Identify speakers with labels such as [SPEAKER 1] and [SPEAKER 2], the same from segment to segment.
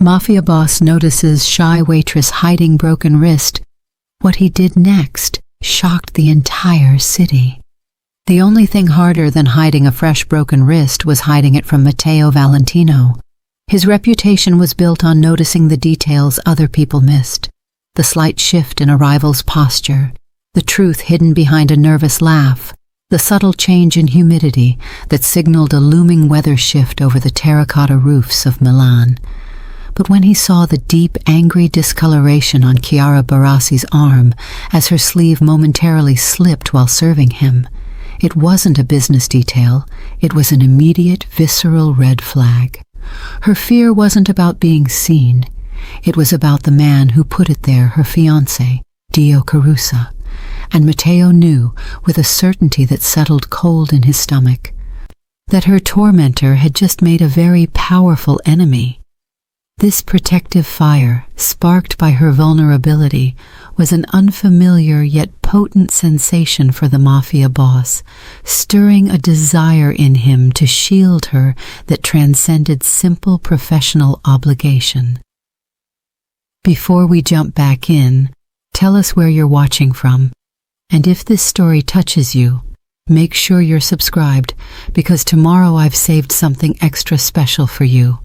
[SPEAKER 1] Mafia boss notices shy waitress hiding broken wrist. What he did next shocked the entire city. The only thing harder than hiding a fresh broken wrist was hiding it from Matteo Valentino. His reputation was built on noticing the details other people missed. The slight shift in a rival's posture, the truth hidden behind a nervous laugh, the subtle change in humidity that signaled a looming weather shift over the terracotta roofs of Milan. But when he saw the deep, angry discoloration on Chiara Barassi's arm as her sleeve momentarily slipped while serving him, it wasn't a business detail, it was an immediate, visceral red flag. Her fear wasn't about being seen. It was about the man who put it there, her fiancé, Dio Carusa. And Matteo knew, with a certainty that settled cold in his stomach, that her tormentor had just made a very powerful enemy. This protective fire, sparked by her vulnerability, was an unfamiliar yet potent sensation for the mafia boss, stirring a desire in him to shield her that transcended simple professional obligation. Before we jump back in, tell us where you're watching from. And if this story touches you, make sure you're subscribed, because tomorrow I've saved something extra special for you.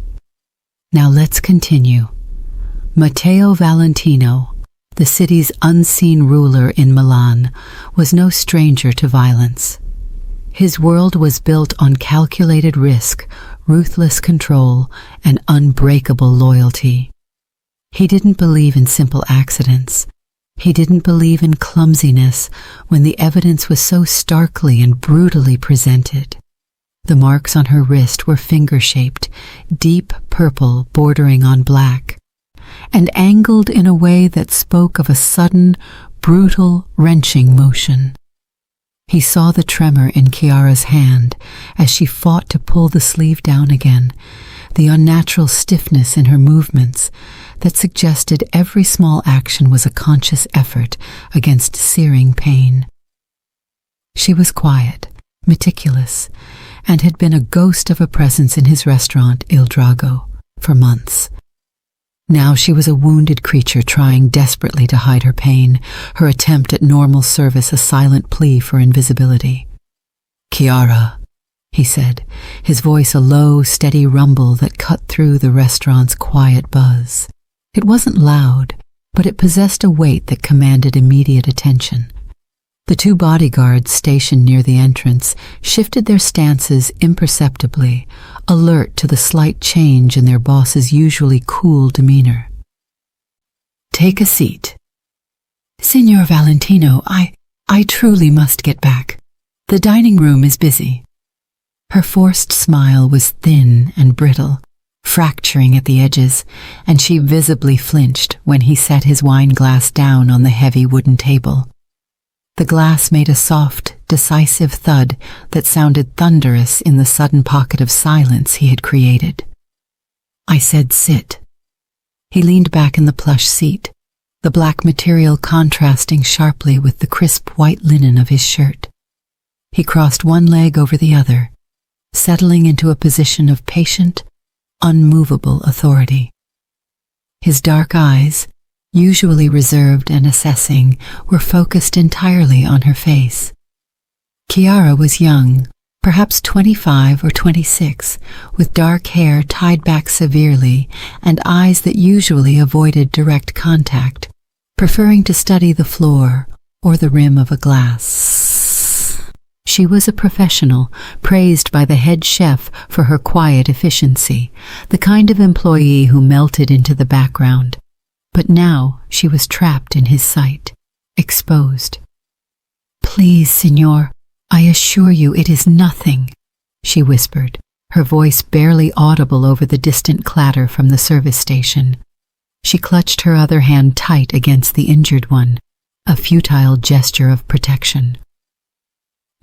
[SPEAKER 1] Now let's continue. Matteo Valentino, the city's unseen ruler in Milan, was no stranger to violence. His world was built on calculated risk, ruthless control, and unbreakable loyalty. He didn't believe in simple accidents. He didn't believe in clumsiness when the evidence was so starkly and brutally presented. The marks on her wrist were finger-shaped, deep purple bordering on black, and angled in a way that spoke of a sudden, brutal, wrenching motion. He saw the tremor in Chiara's hand as she fought to pull the sleeve down again, the unnatural stiffness in her movements that suggested every small action was a conscious effort against searing pain. She was quiet, meticulous, and had been a ghost of a presence in his restaurant, Il Drago, for months. Now she was a wounded creature trying desperately to hide her pain, her attempt at normal service a silent plea for invisibility. "Chiara," he said, his voice a low, steady rumble that cut through the restaurant's quiet buzz. It wasn't loud, but it possessed a weight that commanded immediate attention. The two bodyguards stationed near the entrance shifted their stances imperceptibly, alert to the slight change in their boss's usually cool demeanor. "Take a seat." "Signor Valentino, I truly must get back. The dining room is busy." Her forced smile was thin and brittle, fracturing at the edges, and she visibly flinched when he set his wine glass down on the heavy wooden table. The glass made a soft, decisive thud that sounded thunderous in the sudden pocket of silence he had created. "I said sit." He leaned back in the plush seat, the black material contrasting sharply with the crisp white linen of his shirt. He crossed one leg over the other, settling into a position of patient, unmovable authority. His dark eyes, usually reserved and assessing, were focused entirely on her face. Chiara was young, perhaps 25 or 26, with dark hair tied back severely and eyes that usually avoided direct contact, preferring to study the floor or the rim of a glass. She was a professional, praised by the head chef for her quiet efficiency, the kind of employee who melted into the background. But now she was trapped in his sight, exposed. "Please, signor, I assure you it is nothing," she whispered, her voice barely audible over the distant clatter from the service station. She clutched her other hand tight against the injured one, a futile gesture of protection.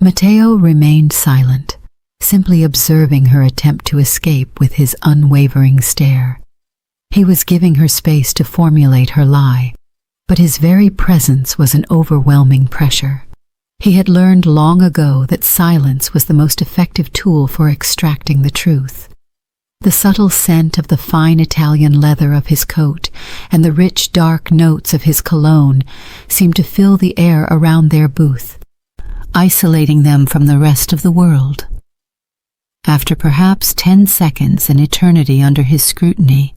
[SPEAKER 1] Matteo remained silent, simply observing her attempt to escape with his unwavering stare. He was giving her space to formulate her lie, but his very presence was an overwhelming pressure. He had learned long ago that silence was the most effective tool for extracting the truth. The subtle scent of the fine Italian leather of his coat and the rich dark notes of his cologne seemed to fill the air around their booth, isolating them from the rest of the world. After perhaps 10 seconds, an eternity under his scrutiny,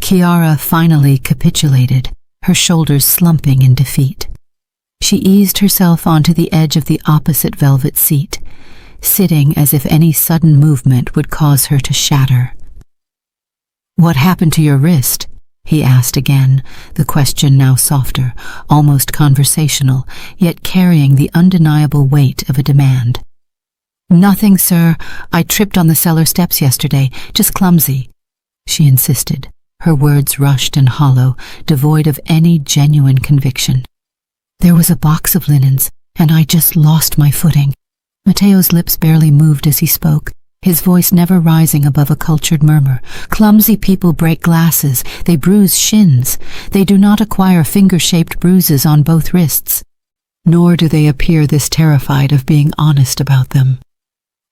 [SPEAKER 1] Chiara finally capitulated, her shoulders slumping in defeat. She eased herself onto the edge of the opposite velvet seat, sitting as if any sudden movement would cause her to shatter. "What happened to your wrist?" he asked again, the question now softer, almost conversational, yet carrying the undeniable weight of a demand. "Nothing, sir. I tripped on the cellar steps yesterday, just clumsy," she insisted, her words rushed and hollow, devoid of any genuine conviction. "There was a box of linens, and I just lost my footing." Matteo's lips barely moved as he spoke, his voice never rising above a cultured murmur. "Clumsy people break glasses, they bruise shins. They do not acquire finger-shaped bruises on both wrists. Nor do they appear this terrified of being honest about them."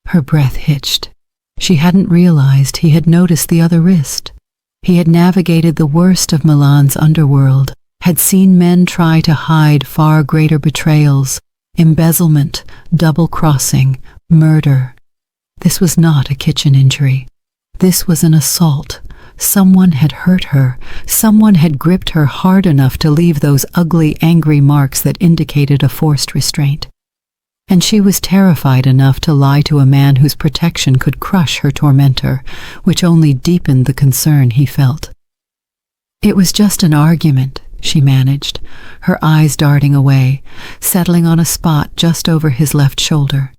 [SPEAKER 1] Her breath hitched. She hadn't realized he had noticed the other wrist. He had navigated the worst of Milan's underworld, had seen men try to hide far greater betrayals, embezzlement, double-crossing, murder. This was not a kitchen injury. This was an assault. Someone had hurt her. Someone had gripped her hard enough to leave those ugly, angry marks that indicated a forced restraint. And she was terrified enough to lie to a man whose protection could crush her tormentor, which only deepened the concern he felt. "It was just an argument," she managed, her eyes darting away, settling on a spot just over his left shoulder.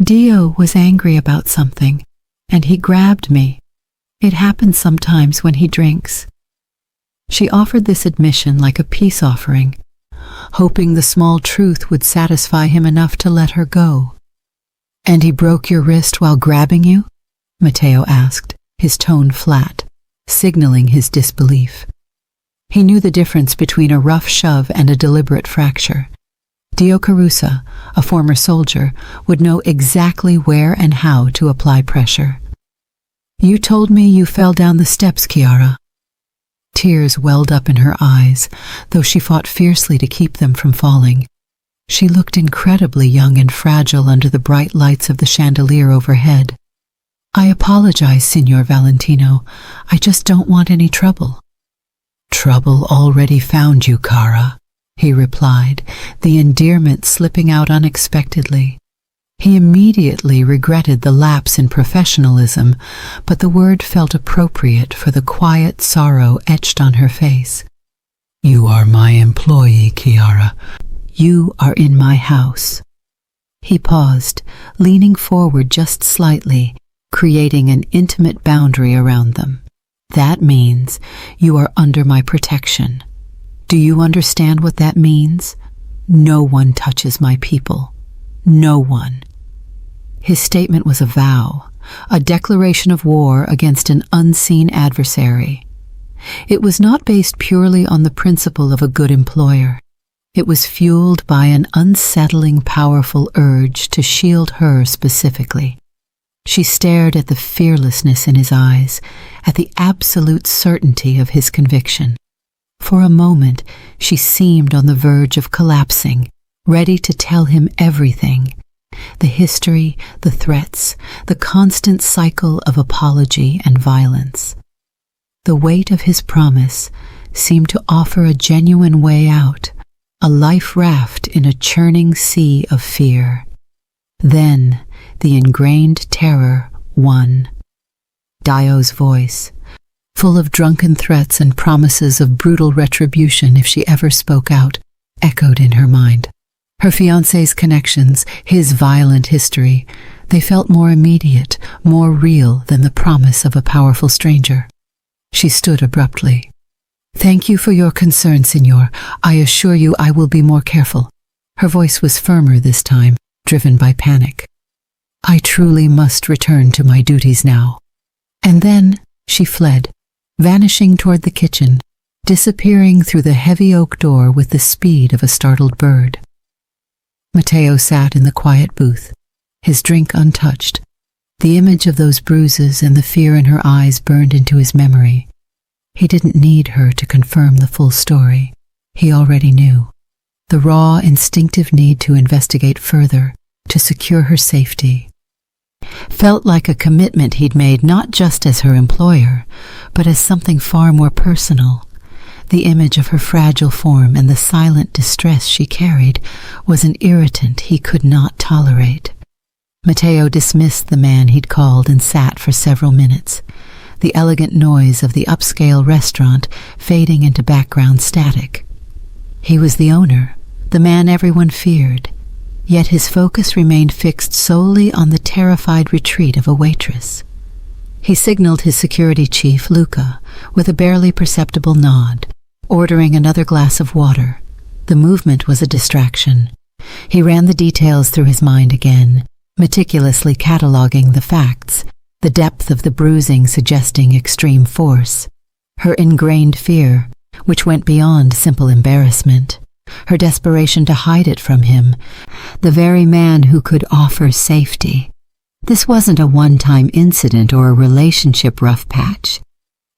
[SPEAKER 1] "Dio was angry about something, and he grabbed me. It happens sometimes when he drinks." She offered this admission like a peace offering, hoping the small truth would satisfy him enough to let her go. "And he broke your wrist while grabbing you?" Matteo asked, his tone flat, signaling his disbelief. He knew the difference between a rough shove and a deliberate fracture. Dio Carusa, a former soldier, would know exactly where and how to apply pressure. "You told me you fell down the steps, Chiara." Tears welled up in her eyes, though she fought fiercely to keep them from falling. She looked incredibly young and fragile under the bright lights of the chandelier overhead. "I apologize, Signor Valentino. I just don't want any trouble." "Trouble already found you, Cara," he replied, the endearment slipping out unexpectedly. He immediately regretted the lapse in professionalism, but the word felt appropriate for the quiet sorrow etched on her face. "You are my employee, Chiara. You are in my house." He paused, leaning forward just slightly, creating an intimate boundary around them. "That means you are under my protection. Do you understand what that means? No one touches my people. No one." His statement was a vow, a declaration of war against an unseen adversary. It was not based purely on the principle of a good employer. It was fueled by an unsettling, powerful urge to shield her specifically. She stared at the fearlessness in his eyes, at the absolute certainty of his conviction. For a moment, she seemed on the verge of collapsing, ready to tell him everything. The history, the threats, the constant cycle of apology and violence. The weight of his promise seemed to offer a genuine way out, a life raft in a churning sea of fear. Then the ingrained terror won. Dio's voice, full of drunken threats and promises of brutal retribution if she ever spoke out, echoed in her mind. Her fiancé's connections, his violent history, they felt more immediate, more real than the promise of a powerful stranger. She stood abruptly. "Thank you for your concern, Signor. I assure you I will be more careful." Her voice was firmer this time, driven by panic. "I truly must return to my duties now." And then she fled, vanishing toward the kitchen, disappearing through the heavy oak door with the speed of a startled bird. Matteo sat in the quiet booth, his drink untouched, The image of those bruises and the fear in her eyes burned into his memory. He didn't need her to confirm the full story. He already knew. The raw, instinctive need to investigate further, to secure her safety, felt like a commitment he'd made not just as her employer, but as something far more personal. The image of her fragile form and the silent distress she carried was an irritant he could not tolerate. Matteo dismissed the man he'd called and sat for several minutes, the elegant noise of the upscale restaurant fading into background static. He was the owner, the man everyone feared, yet his focus remained fixed solely on the terrified retreat of a waitress. He signaled his security chief, Luca, with a barely perceptible nod, ordering another glass of water. The movement was a distraction. He ran the details through his mind again, meticulously cataloging the facts, the depth of the bruising suggesting extreme force, her ingrained fear, which went beyond simple embarrassment, her desperation to hide it from him, the very man who could offer safety. This wasn't a one-time incident or a relationship rough patch.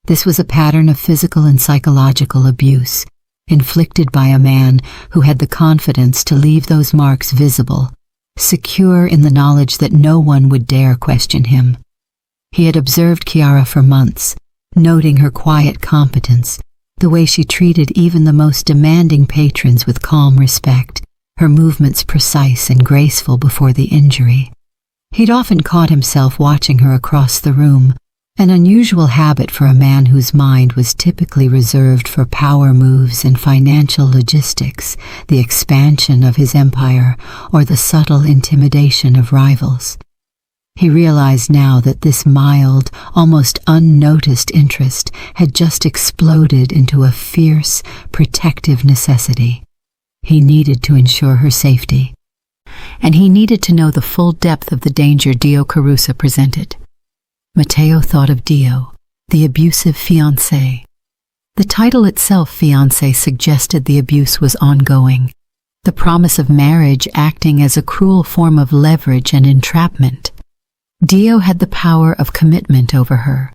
[SPEAKER 1] This was a pattern of physical and psychological abuse, inflicted by a man who had the confidence to leave those marks visible, secure in the knowledge that no one would dare question him. He had observed Chiara for months, noting her quiet competence, the way she treated even the most demanding patrons with calm respect, her movements precise and graceful before the injury. He'd often caught himself watching her across the room, an unusual habit for a man whose mind was typically reserved for power moves and financial logistics, the expansion of his empire, or the subtle intimidation of rivals. He realized now that this mild, almost unnoticed interest had just exploded into a fierce, protective necessity. He needed to ensure her safety, and he needed to know the full depth of the danger Dio Carusa presented. Matteo thought of Dio, the abusive fiancé. The title itself, fiancé, suggested the abuse was ongoing, the promise of marriage acting as a cruel form of leverage and entrapment. Dio had the power of commitment over her,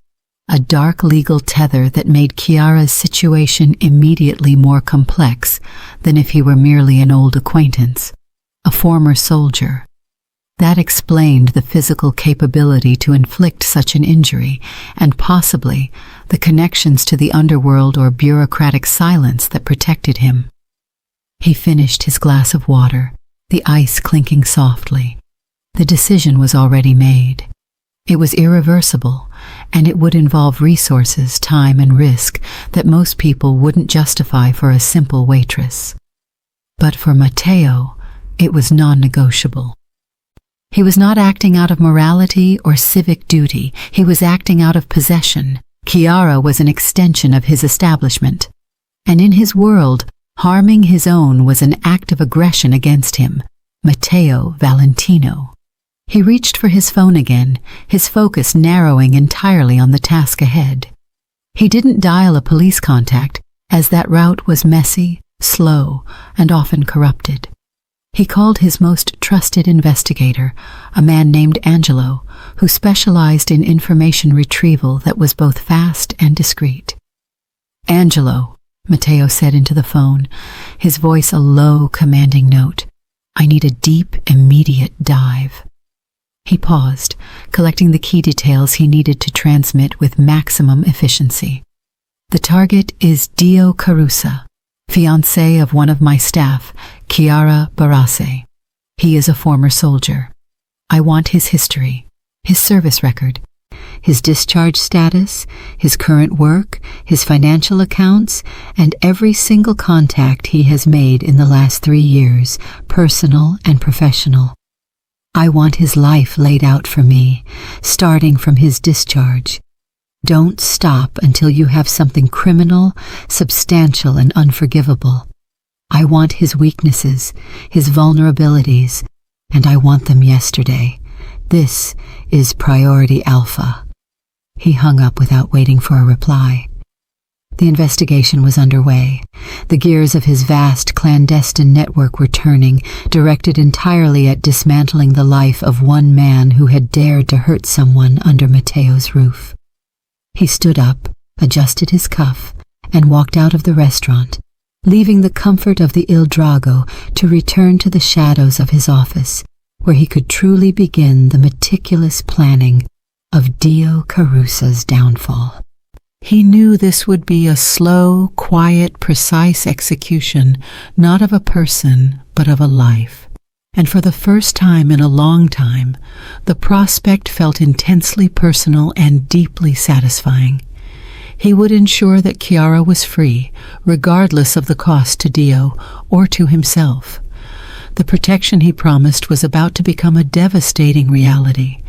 [SPEAKER 1] a dark legal tether that made Chiara's situation immediately more complex than if he were merely an old acquaintance, a former soldier. That explained the physical capability to inflict such an injury, and possibly the connections to the underworld or bureaucratic silence that protected him. He finished his glass of water, the ice clinking softly. The decision was already made. It was irreversible, and it would involve resources, time, and risk that most people wouldn't justify for a simple waitress. But for Matteo, it was non-negotiable. He was not acting out of morality or civic duty. He was acting out of possession. Chiara was an extension of his establishment. And in his world, harming his own was an act of aggression against him, Matteo Valentino. He reached for his phone again, his focus narrowing entirely on the task ahead. He didn't dial a police contact, as that route was messy, slow, and often corrupted. He called his most trusted investigator, a man named Angelo, who specialized in information retrieval that was both fast and discreet. "Angelo," Matteo said into the phone, his voice a low, commanding note. "I need a deep, immediate dive." He paused, collecting the key details he needed to transmit with maximum efficiency. "The target is Dio Carusa, fiancé of one of my staff, Chiara Barrasse. He is a former soldier. I want his history, his service record, his discharge status, his current work, his financial accounts, and every single contact he has made in the last 3 years, personal and professional. I want his life laid out for me, starting from his discharge. Don't stop until you have something criminal, substantial, and unforgivable. I want his weaknesses, his vulnerabilities, and I want them yesterday. This is priority alpha." He hung up without waiting for a reply. The investigation was underway. The gears of his vast clandestine network were turning, directed entirely at dismantling the life of one man who had dared to hurt someone under Matteo's roof. He stood up, adjusted his cuff, and walked out of the restaurant, leaving the comfort of the Il Drago to return to the shadows of his office, where he could truly begin the meticulous planning of Dio Carusa's downfall. He knew this would be a slow, quiet, precise execution, not of a person, but of a life. And for the first time in a long time, the prospect felt intensely personal and deeply satisfying. He would ensure that Chiara was free, regardless of the cost to Dio or to himself. The protection he promised was about to become a devastating reality.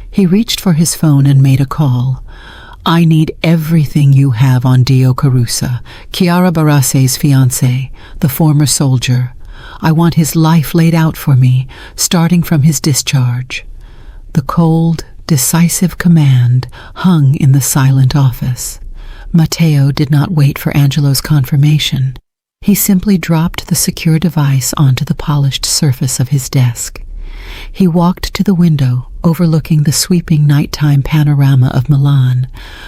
[SPEAKER 1] He reached for his phone and made a call. "I need everything you have on Dio Carusa, Chiara Barasse's fiancé, the former soldier. I want his life laid out for me, starting from his discharge." The cold, decisive command hung in the silent office. Matteo did not wait for Angelo's confirmation. He simply dropped the secure device onto the polished surface of his desk. He walked to the window, overlooking the sweeping nighttime panorama of Milan,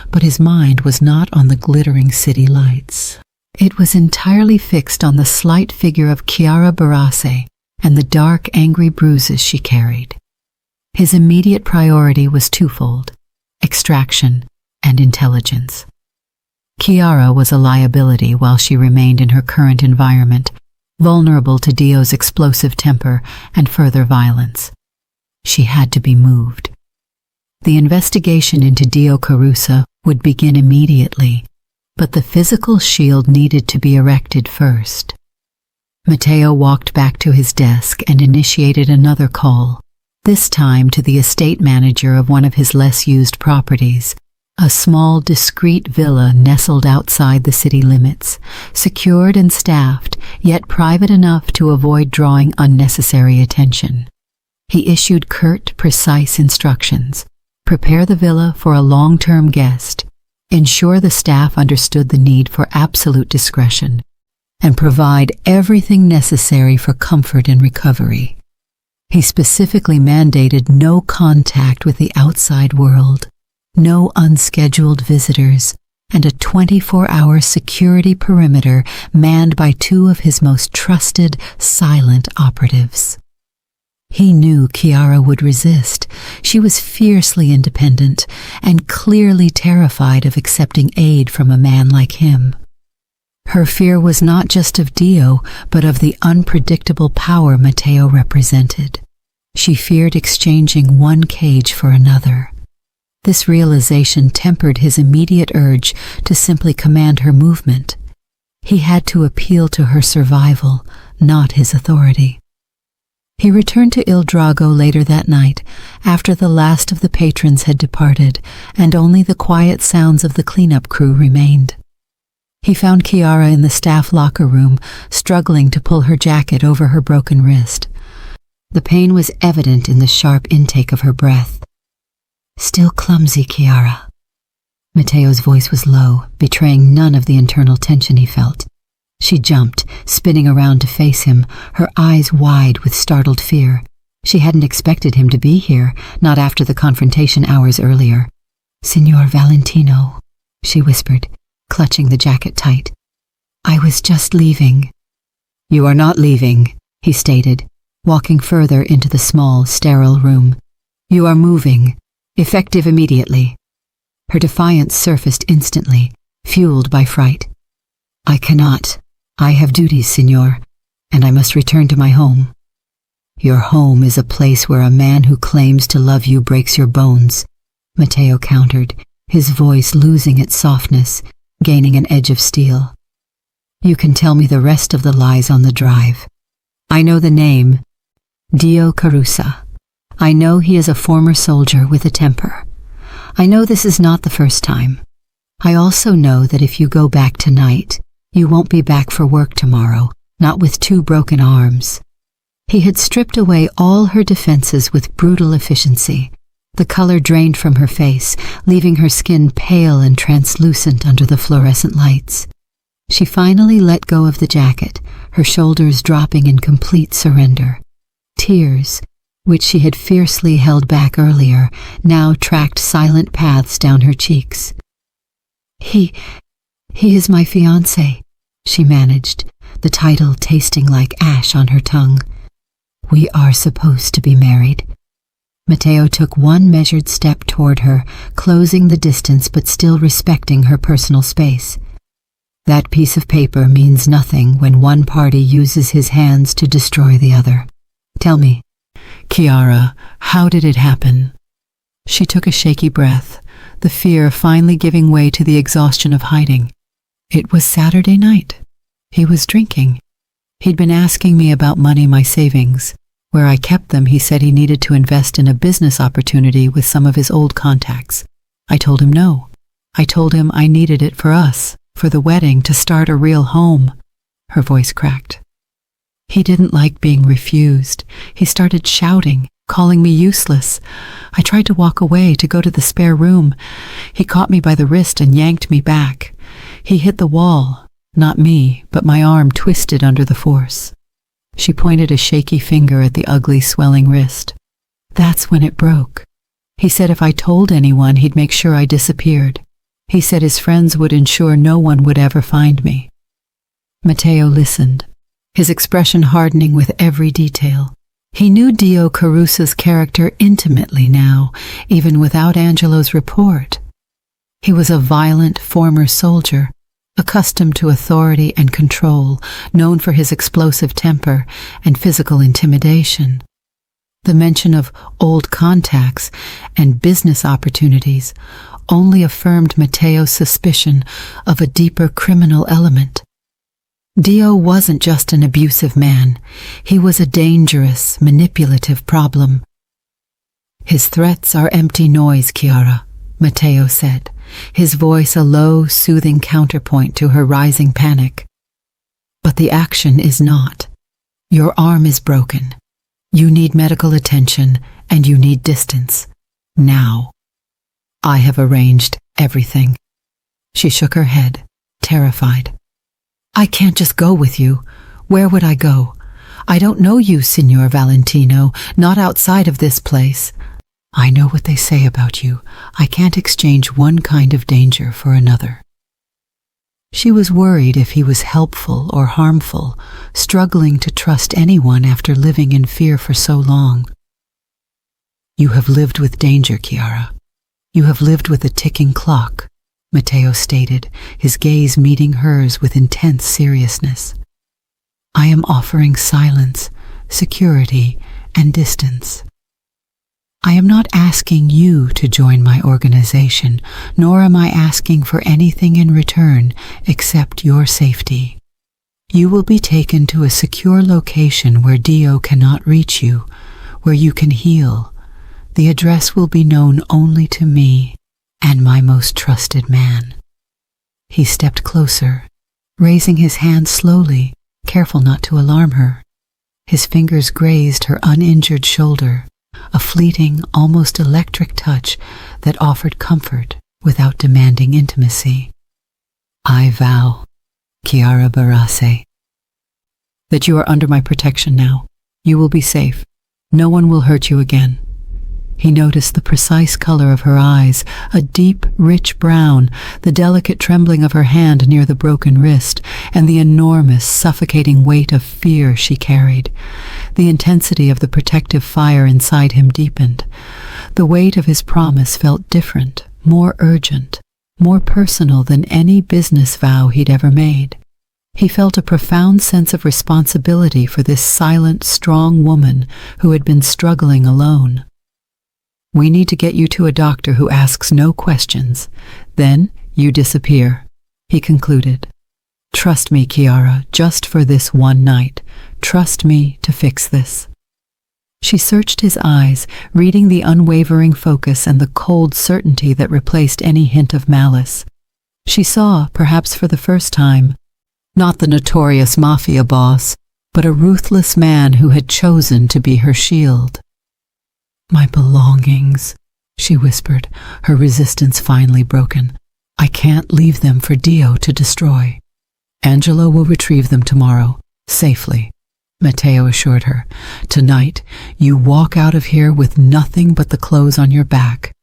[SPEAKER 1] but his mind was not on the glittering city lights. It was entirely fixed on the slight figure of Chiara Barasse and the dark, angry bruises she carried. His immediate priority was twofold: extraction and intelligence. Chiara was a liability while she remained in her current environment, vulnerable to Dio's explosive temper and further violence. She had to be moved. The investigation into Dio Carusa would begin immediately, but the physical shield needed to be erected first. Matteo walked back to his desk and initiated another call, this time to the estate manager of one of his less-used properties, a small, discreet villa nestled outside the city limits, secured and staffed, yet private enough to avoid drawing unnecessary attention. He issued curt, precise instructions: prepare the villa for a long-term guest, ensure the staff understood the need for absolute discretion, and provide everything necessary for comfort and recovery. He specifically mandated no contact with the outside world, no unscheduled visitors, and a 24-hour security perimeter manned by two of his most trusted, silent operatives. He knew Chiara would resist. She was fiercely independent and clearly terrified of accepting aid from a man like him. Her fear was not just of Dio, but of the unpredictable power Matteo represented. She feared exchanging one cage for another. This realization tempered his immediate urge to simply command her movement. He had to appeal to her survival, not his authority. He returned to Il Drago later that night, after the last of the patrons had departed, and only the quiet sounds of the cleanup crew remained. He found Chiara in the staff locker room, struggling to pull her jacket over her broken wrist. The pain was evident in the sharp intake of her breath. "Still clumsy, Chiara." Matteo's voice was low, betraying none of the internal tension he felt. She jumped, spinning around to face him, her eyes wide with startled fear. She hadn't expected him to be here, not after the confrontation hours earlier. "Signor Valentino," she whispered, clutching the jacket tight. "I was just leaving." "You are not leaving," he stated, walking further into the small, sterile room. "You are moving, effective immediately." Her defiance surfaced instantly, fueled by fright. "I cannot. I have duties, signor, and I must return to my home." "Your home is a place where a man who claims to love you breaks your bones," Matteo countered, his voice losing its softness, gaining an edge of steel. "You can tell me the rest of the lies on the drive. I know the name, Dio Carusa. I know he is a former soldier with a temper. I know this is not the first time. I also know that if you go back tonight, you won't be back for work tomorrow, not with 2 broken arms." He had stripped away all her defenses with brutal efficiency, The color drained from her face, leaving her skin pale and translucent under the fluorescent lights. She finally let go of the jacket, her shoulders dropping in complete surrender. Tears, which she had fiercely held back earlier, now tracked silent paths down her cheeks. He is my fiancé," she managed, the title tasting like ash on her tongue. "We are supposed to be married." Matteo took one measured step toward her, closing the distance but still respecting her personal space. That piece of paper means nothing when one party uses his hands to destroy the other. "Tell me, Chiara, how did it happen?" She took a shaky breath, the fear finally giving way to the exhaustion of hiding. "It was Saturday night. He was drinking. He'd been asking me about money, my savings. Where I kept them, he said he needed to invest in a business opportunity with some of his old contacts. I told him no. I told him I needed it for us, for the wedding, to start a real home." Her voice cracked. "He didn't like being refused. He started shouting, calling me useless. I tried to walk away, to go to the spare room. He caught me by the wrist and yanked me back. He hit the wall, not me, but my arm twisted under the force." She pointed a shaky finger at the ugly, swelling wrist. "That's when it broke. He said if I told anyone, he'd make sure I disappeared. He said his friends would ensure no one would ever find me." Matteo listened, his expression hardening with every detail. He knew Dio Carusa's character intimately now, even without Angelo's report. He was a violent former soldier, accustomed to authority and control, known for his explosive temper and physical intimidation. The mention of old contacts and business opportunities only affirmed Matteo's suspicion of a deeper criminal element. Dio wasn't just an abusive man. He was a dangerous, manipulative problem. "His threats are empty noise, Chiara," Matteo said, his voice a low, soothing counterpoint to her rising panic. "But the action is not. Your arm is broken. You need medical attention, and you need distance. Now. I have arranged everything." She shook her head, terrified. "I can't just go with you. Where would I go? I don't know you, Signor Valentino, not outside of this place. I know what they say about you. I can't exchange one kind of danger for another." She was worried if he was helpful or harmful, struggling to trust anyone after living in fear for so long. "You have lived with danger, Chiara. You have lived with a ticking clock," Matteo stated, his gaze meeting hers with intense seriousness. "I am offering silence, security, and distance. I am not asking you to join my organization, nor am I asking for anything in return except your safety. You will be taken to a secure location where Dio cannot reach you, where you can heal. The address will be known only to me and my most trusted man." He stepped closer, raising his hand slowly, careful not to alarm her. His fingers grazed her uninjured shoulder, a fleeting, almost electric touch that offered comfort without demanding intimacy. "I vow, Chiara Barase, that you are under my protection now. You will be safe. No one will hurt you again." He noticed the precise color of her eyes, a deep, rich brown, the delicate trembling of her hand near the broken wrist, and the enormous, suffocating weight of fear she carried. The intensity of the protective fire inside him deepened. The weight of his promise felt different, more urgent, more personal than any business vow he'd ever made. He felt a profound sense of responsibility for this silent, strong woman who had been struggling alone. "We need to get you to a doctor who asks no questions. Then you disappear," he concluded. "Trust me, Chiara, just for this one night. Trust me to fix this." She searched his eyes, reading the unwavering focus and the cold certainty that replaced any hint of malice. She saw, perhaps for the first time, not the notorious mafia boss, but a ruthless man who had chosen to be her shield. "My belongings," she whispered, her resistance finally broken. "I can't leave them for Dio to destroy." "Angelo will retrieve them tomorrow, safely," Matteo assured her. "Tonight, you walk out of here with nothing but the clothes on your back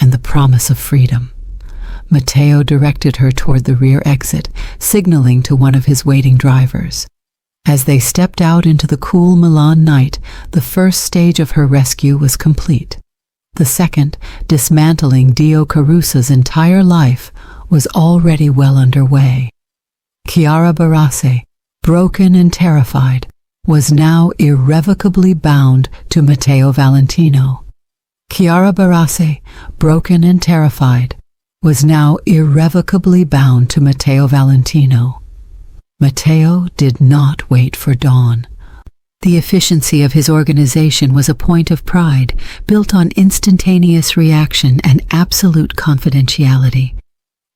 [SPEAKER 1] and the promise of freedom." Matteo directed her toward the rear exit, signaling to one of his waiting drivers. As they stepped out into the cool Milan night, the first stage of her rescue was complete. The second, dismantling Dio Carusa's entire life, was already well underway. Chiara Barassi, broken and terrified, was now irrevocably bound to Matteo Valentino. Chiara Barassi, broken and terrified, was now irrevocably bound to Matteo Valentino. Matteo did not wait for dawn. The efficiency of his organization was a point of pride, built on instantaneous reaction and absolute confidentiality.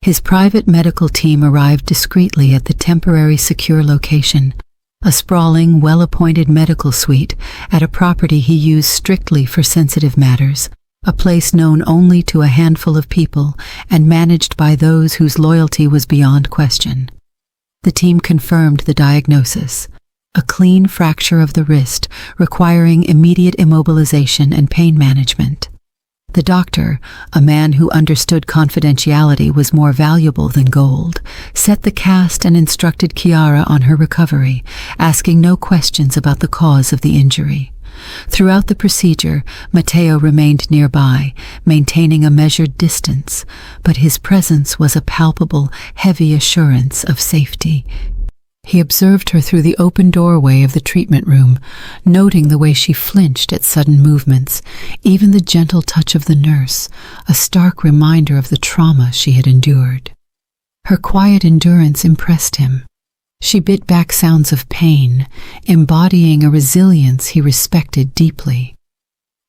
[SPEAKER 1] His private medical team arrived discreetly at the temporary secure location, a sprawling, well-appointed medical suite at a property he used strictly for sensitive matters, a place known only to a handful of people and managed by those whose loyalty was beyond question. The team confirmed the diagnosis: a clean fracture of the wrist requiring immediate immobilization and pain management. The doctor, a man who understood confidentiality was more valuable than gold, set the cast and instructed Chiara on her recovery, asking no questions about the cause of the injury. Throughout the procedure, Matteo remained nearby, maintaining a measured distance, but his presence was a palpable, heavy assurance of safety. He observed her through the open doorway of the treatment room, noting the way she flinched at sudden movements, even the gentle touch of the nurse, a stark reminder of the trauma she had endured. Her quiet endurance impressed him. She bit back sounds of pain, embodying a resilience he respected deeply.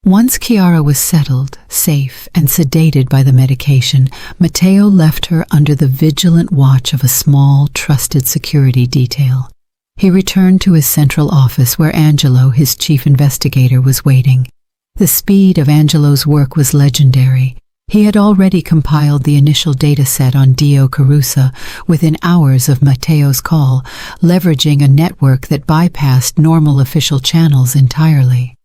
[SPEAKER 1] Once Chiara was settled, safe, and sedated by the medication, Matteo left her under the vigilant watch of a small, trusted security detail. He returned to his central office where Angelo, his chief investigator, was waiting. The speed of Angelo's work was legendary. He had already compiled the initial data set on Dio Carusa within hours of Matteo's call, leveraging a network that bypassed normal official channels entirely.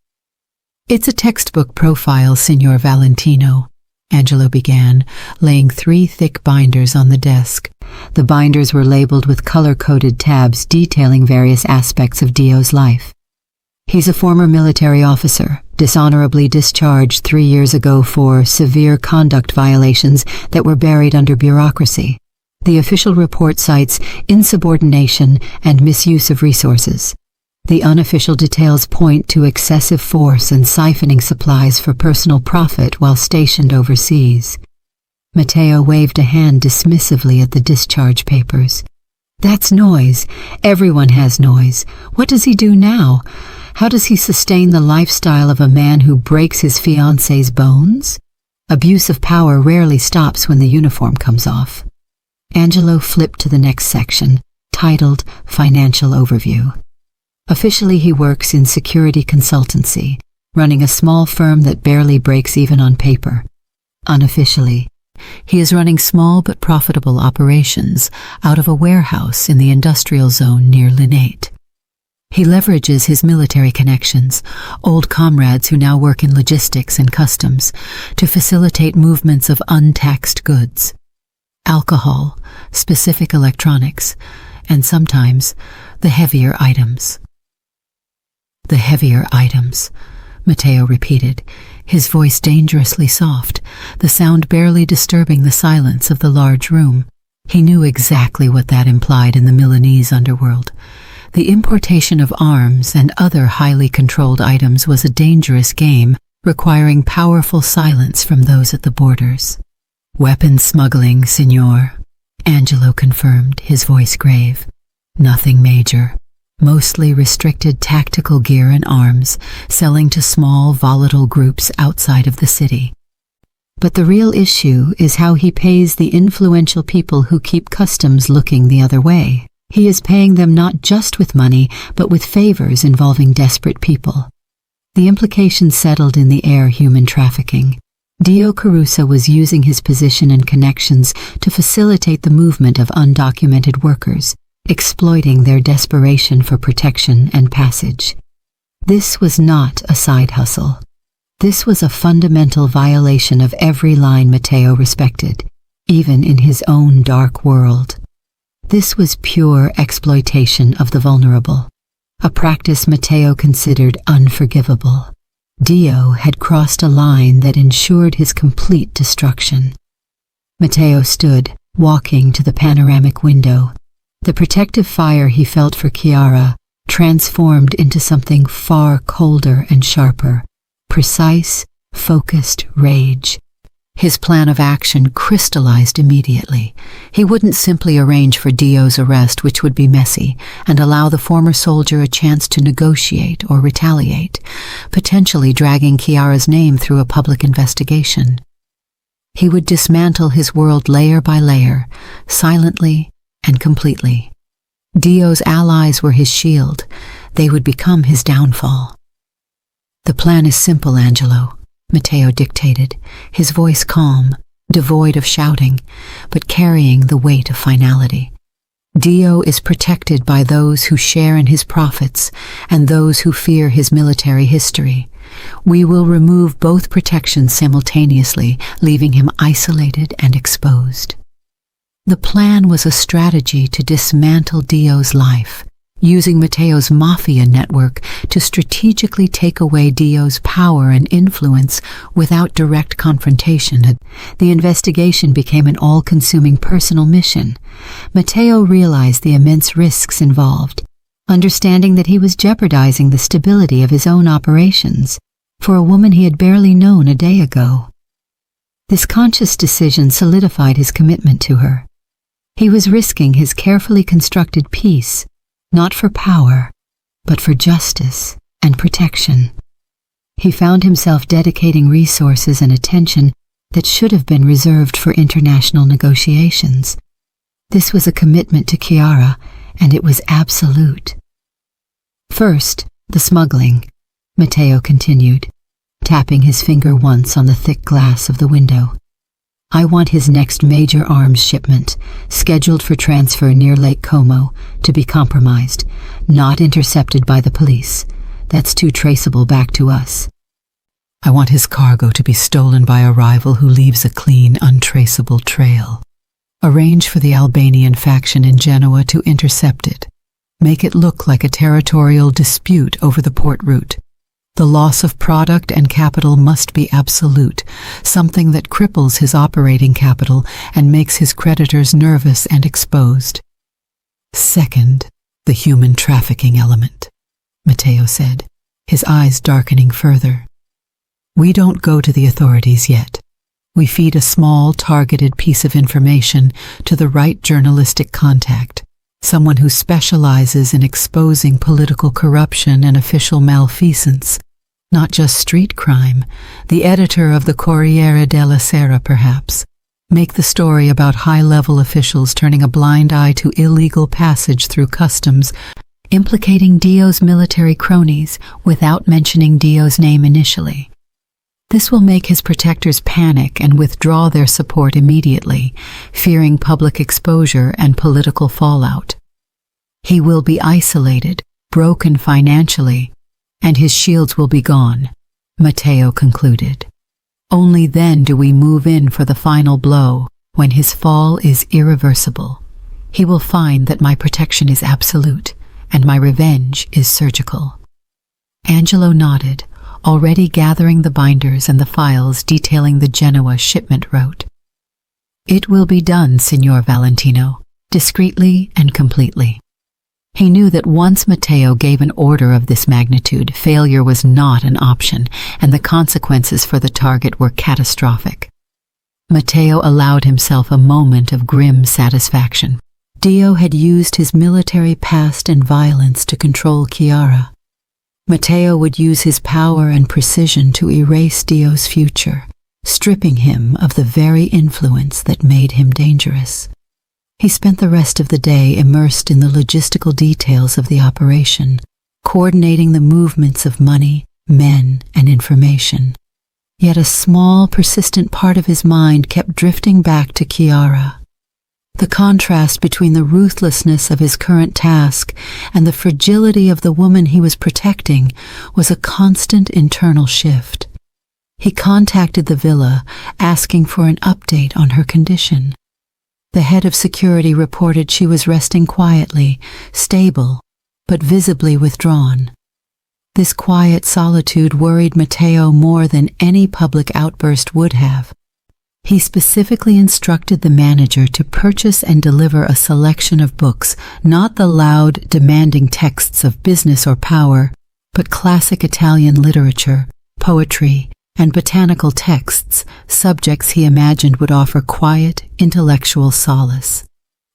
[SPEAKER 1] "It's a textbook profile, Signor Valentino," Angelo began, laying 3 thick binders on the desk. The binders were labeled with color-coded tabs detailing various aspects of Dio's life. "He's a former military officer, dishonorably discharged 3 years ago for severe conduct violations that were buried under bureaucracy. The official report cites insubordination and misuse of resources. The unofficial details point to excessive force and siphoning supplies for personal profit while stationed overseas." Matteo waved a hand dismissively at the discharge papers. "That's noise. Everyone has noise. What does he do now? How does he sustain the lifestyle of a man who breaks his fiancée's bones? Abuse of power rarely stops when the uniform comes off." Angelo flipped to the next section, titled Financial Overview. Officially, he works in security consultancy, running a small firm that barely breaks even on paper. Unofficially, he is running small but profitable operations out of a warehouse in the industrial zone near Linate. He leverages his military connections, old comrades who now work in logistics and customs, to facilitate movements of untaxed goods. Alcohol, specific electronics, and sometimes the heavier items. "The heavier items," Matteo repeated, his voice dangerously soft, the sound barely disturbing the silence of the large room. He knew exactly what that implied in the Milanese underworld. The importation of arms and other highly controlled items was a dangerous game, requiring powerful silence from those at the borders. "Weapons smuggling, signor," Angelo confirmed, his voice grave. "Nothing major. Mostly restricted tactical gear and arms, selling to small, volatile groups outside of the city. But the real issue is how he pays the influential people who keep customs looking the other way. He is paying them not just with money, but with favors involving desperate people. The implications settled in the air: human trafficking. Dio Caruso was using his position and connections to facilitate the movement of undocumented workers, exploiting their desperation for protection and passage. This was not a side hustle. This was a fundamental violation of every line Matteo respected, even in his own dark world. This was pure exploitation of the vulnerable, a practice Matteo considered unforgivable. Dio had crossed a line that ensured his complete destruction. Matteo stood, walking to the panoramic window. The protective fire he felt for Chiara transformed into something far colder and sharper, precise, focused rage. His plan of action crystallized immediately. He wouldn't simply arrange for Dio's arrest, which would be messy, and allow the former soldier a chance to negotiate or retaliate, potentially dragging Chiara's name through a public investigation. He would dismantle his world layer by layer, silently and completely. Dio's allies were his shield. They would become his downfall. "The plan is simple, Angelo," Matteo dictated, his voice calm, devoid of shouting, but carrying the weight of finality. "Dio is protected by those who share in his profits and those who fear his military history. We will remove both protections simultaneously, leaving him isolated and exposed." The plan was a strategy to dismantle Dio's life, using Matteo's Mafia network to strategically take away Dio's power and influence without direct confrontation. The investigation became an all-consuming personal mission. Matteo realized the immense risks involved, understanding that he was jeopardizing the stability of his own operations for a woman he had barely known a day ago. This conscious decision solidified his commitment to her. He was risking his carefully constructed peace, not for power, but for justice and protection. He found himself dedicating resources and attention that should have been reserved for international negotiations. This was a commitment to Chiara, and it was absolute. "First, the smuggling," Matteo continued, tapping his finger once on the thick glass of the window. "I want his next major arms shipment, scheduled for transfer near Lake Como, to be compromised, not intercepted by the police. That's too traceable back to us. I want his cargo to be stolen by a rival who leaves a clean, untraceable trail. Arrange for the Albanian faction in Genoa to intercept it. Make it look like a territorial dispute over the port route. The loss of product and capital must be absolute, something that cripples his operating capital and makes his creditors nervous and exposed. Second, the human trafficking element," Matteo said, his eyes darkening further. "We don't go to the authorities yet. We feed a small, targeted piece of information to the right journalistic contact, someone who specializes in exposing political corruption and official malfeasance. Not just street crime, the editor of the Corriere della Sera, perhaps. Make the story about high-level officials turning a blind eye to illegal passage through customs, implicating Dio's military cronies without mentioning Dio's name initially. This will make his protectors panic and withdraw their support immediately, fearing public exposure and political fallout. He will be isolated, broken financially, and his shields will be gone," Matteo concluded. "Only then do we move in for the final blow, when his fall is irreversible. He will find that my protection is absolute, and my revenge is surgical." Angelo nodded, already gathering the binders and the files detailing the Genoa shipment route. "It will be done, Signor Valentino, discreetly and completely." He knew that once Matteo gave an order of this magnitude, failure was not an option, and the consequences for the target were catastrophic. Matteo allowed himself a moment of grim satisfaction. Dio had used his military past and violence to control Chiara. Matteo would use his power and precision to erase Dio's future, stripping him of the very influence that made him dangerous. He spent the rest of the day immersed in the logistical details of the operation, coordinating the movements of money, men, and information. Yet a small, persistent part of his mind kept drifting back to Chiara. The contrast between the ruthlessness of his current task and the fragility of the woman he was protecting was a constant internal shift. He contacted the villa, asking for an update on her condition. The head of security reported she was resting quietly, stable, but visibly withdrawn. This quiet solitude worried Matteo more than any public outburst would have. He specifically instructed the manager to purchase and deliver a selection of books, not the loud, demanding texts of business or power, but classic Italian literature, poetry, and botanical texts, subjects he imagined would offer quiet, intellectual solace.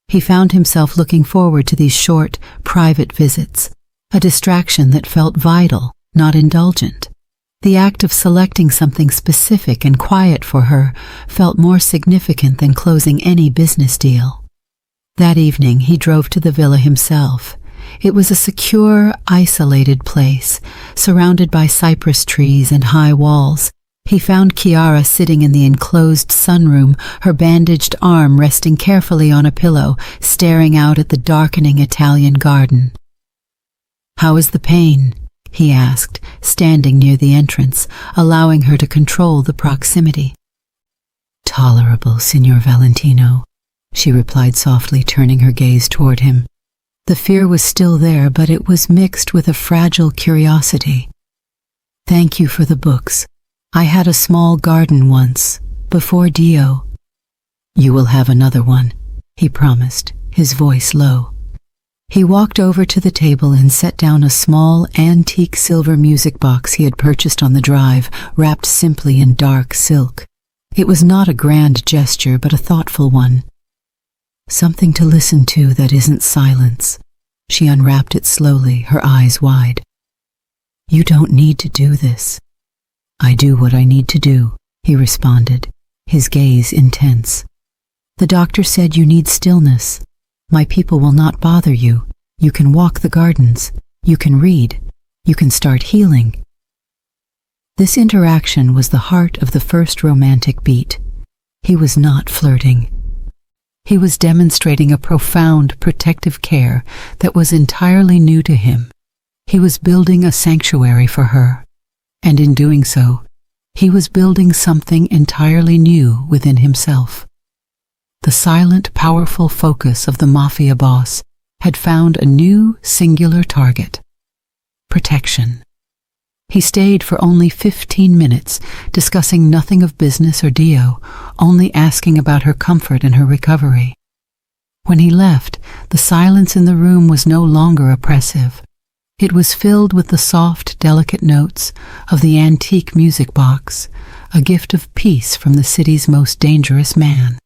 [SPEAKER 1] He found himself looking forward to these short, private visits, a distraction that felt vital, not indulgent. The act of selecting something specific and quiet for her felt more significant than closing any business deal. That evening he drove to the villa himself. It was a secure, isolated place, surrounded by cypress trees and high walls. He found Chiara sitting in the enclosed sunroom, her bandaged arm resting carefully on a pillow, staring out at the darkening Italian garden. "How is the pain?" he asked, standing near the entrance, allowing her to control the proximity. "Tolerable, Signor Valentino," she replied softly, turning her gaze toward him. The fear was still there, but it was mixed with a fragile curiosity. "Thank you for the books. I had a small garden once, before Dio." "You will have another one," he promised, his voice low. He walked over to the table and set down a small, antique silver music box he had purchased on the drive, wrapped simply in dark silk. It was not a grand gesture, but a thoughtful one. "Something to listen to that isn't silence." She unwrapped it slowly, her eyes wide. "You don't need to do this." "I do what I need to do," he responded, his gaze intense. "The doctor said you need stillness. My people will not bother you. You can walk the gardens. You can read. You can start healing." This interaction was the heart of the first romantic beat. He was not flirting. He was demonstrating a profound protective care that was entirely new to him. He was building a sanctuary for her, and in doing so, he was building something entirely new within himself. The silent, powerful focus of the mafia boss had found a new, singular target: protection. He stayed for only 15 minutes, discussing nothing of business or Dio, only asking about her comfort and her recovery. When he left, the silence in the room was no longer oppressive. It was filled with the soft, delicate notes of the antique music box, a gift of peace from the city's most dangerous man.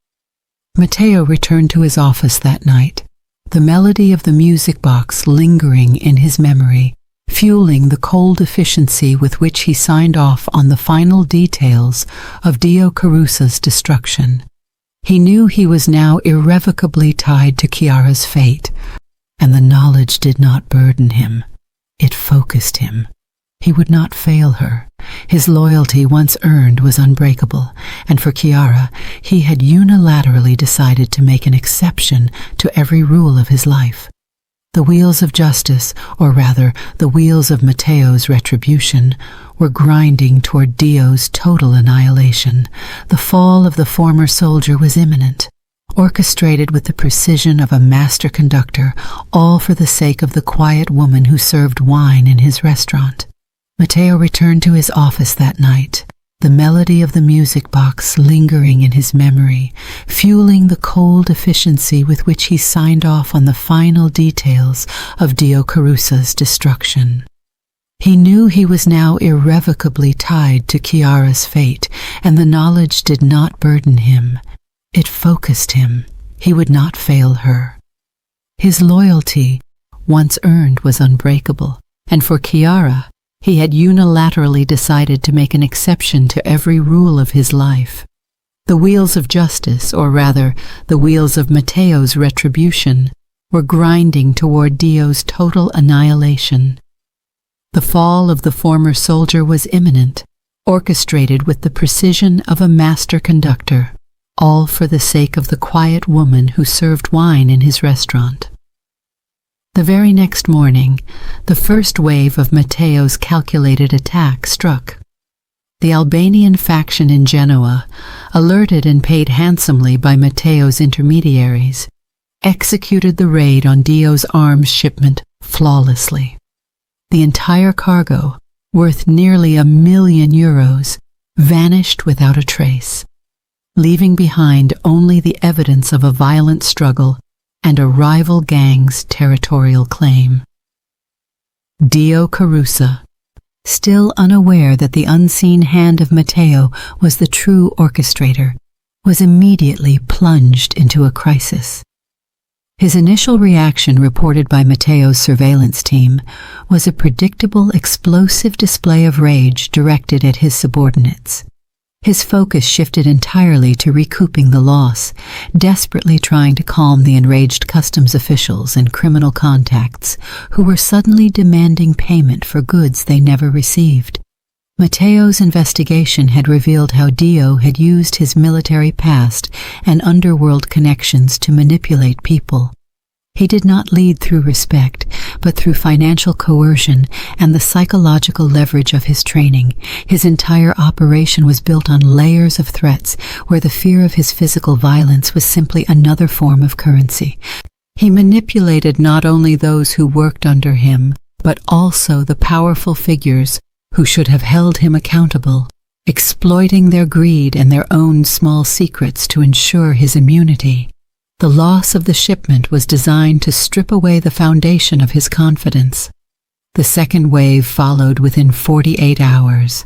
[SPEAKER 1] Matteo returned to his office that night, the melody of the music box lingering in his memory, fueling the cold efficiency with which he signed off on the final details of Dio Carusa's destruction. He knew he was now irrevocably tied to Chiara's fate, and the knowledge did not burden him. It focused him. He would not fail her. His loyalty, once earned, was unbreakable, and for Chiara, he had unilaterally decided to make an exception to every rule of his life. The wheels of justice, or rather, the wheels of Matteo's retribution, were grinding toward Dio's total annihilation. The fall of the former soldier was imminent, orchestrated with the precision of a master conductor, all for the sake of the quiet woman who served wine in his restaurant. Matteo returned to his office that night, the melody of the music box lingering in his memory, fueling the cold efficiency with which he signed off on the final details of Dio Carusa's destruction. He knew he was now irrevocably tied to Chiara's fate, and the knowledge did not burden him. It focused him. He would not fail her. His loyalty, once earned, was unbreakable, and for Chiara, he had unilaterally decided to make an exception to every rule of his life. The wheels of justice, or rather, the wheels of Matteo's retribution, were grinding toward Dio's total annihilation. The fall of the former soldier was imminent, orchestrated with the precision of a master conductor, all for the sake of the quiet woman who served wine in his restaurant. The very next morning, the first wave of Matteo's calculated attack struck. The Albanian faction in Genoa, alerted and paid handsomely by Matteo's intermediaries, executed the raid on Dio's arms shipment flawlessly. The entire cargo, worth nearly €1,000,000, vanished without a trace, leaving behind only the evidence of a violent struggle and a rival gang's territorial claim. Dio Carusa, still unaware that the unseen hand of Matteo was the true orchestrator, was immediately plunged into a crisis. His initial reaction, reported by Matteo's surveillance team, was a predictable, explosive display of rage directed at his subordinates. His focus shifted entirely to recouping the loss, desperately trying to calm the enraged customs officials and criminal contacts who were suddenly demanding payment for goods they never received. Matteo's investigation had revealed how Dio had used his military past and underworld connections to manipulate people. He did not lead through respect, but through financial coercion and the psychological leverage of his training. His entire operation was built on layers of threats, where the fear of his physical violence was simply another form of currency. He manipulated not only those who worked under him, but also the powerful figures who should have held him accountable, exploiting their greed and their own small secrets to ensure his immunity. The loss of the shipment was designed to strip away the foundation of his confidence. The second wave followed within 48 hours.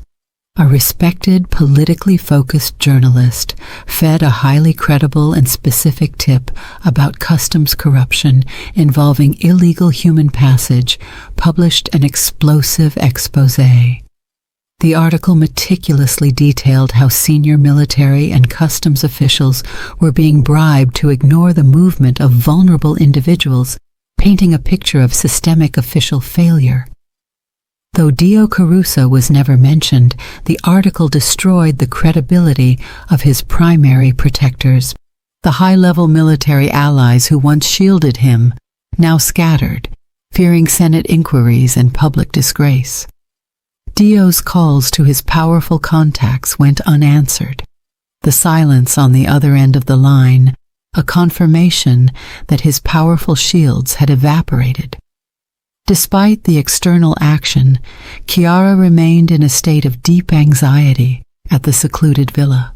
[SPEAKER 1] A respected, politically focused journalist fed a highly credible and specific tip about customs corruption involving illegal human passage, published an explosive exposé. The article meticulously detailed how senior military and customs officials were being bribed to ignore the movement of vulnerable individuals, painting a picture of systemic official failure. Though Dio Carusa was never mentioned, the article destroyed the credibility of his primary protectors. The high-level military allies who once shielded him now scattered, fearing Senate inquiries and public disgrace. Dio's calls to his powerful contacts went unanswered. The silence on the other end of the line, a confirmation that his powerful shields had evaporated. Despite the external action, Chiara remained in a state of deep anxiety at the secluded villa.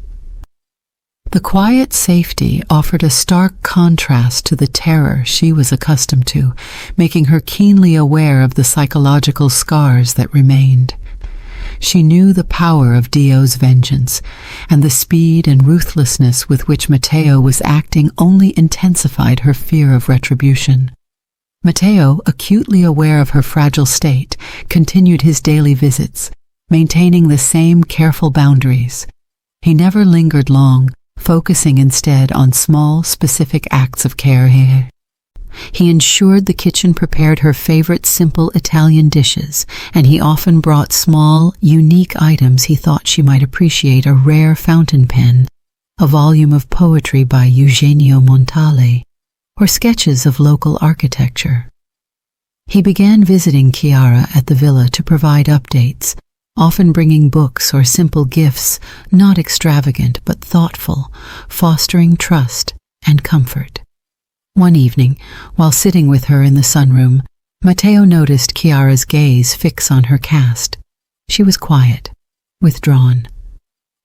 [SPEAKER 1] The quiet safety offered a stark contrast to the terror she was accustomed to, making her keenly aware of the psychological scars that remained. She knew the power of Dio's vengeance, and the speed and ruthlessness with which Matteo was acting only intensified her fear of retribution. Matteo, acutely aware of her fragile state, continued his daily visits, maintaining the same careful boundaries. He never lingered long, focusing instead on small, specific acts of care. He ensured the kitchen prepared her favorite simple Italian dishes, and he often brought small, unique items he thought she might appreciate: a rare fountain pen, a volume of poetry by Eugenio Montale, or sketches of local architecture. He began visiting Chiara at the villa to provide updates, often bringing books or simple gifts, not extravagant but thoughtful, fostering trust and comfort. One evening, while sitting with her in the sunroom, Matteo noticed Chiara's gaze fix on her cast. She was quiet, withdrawn.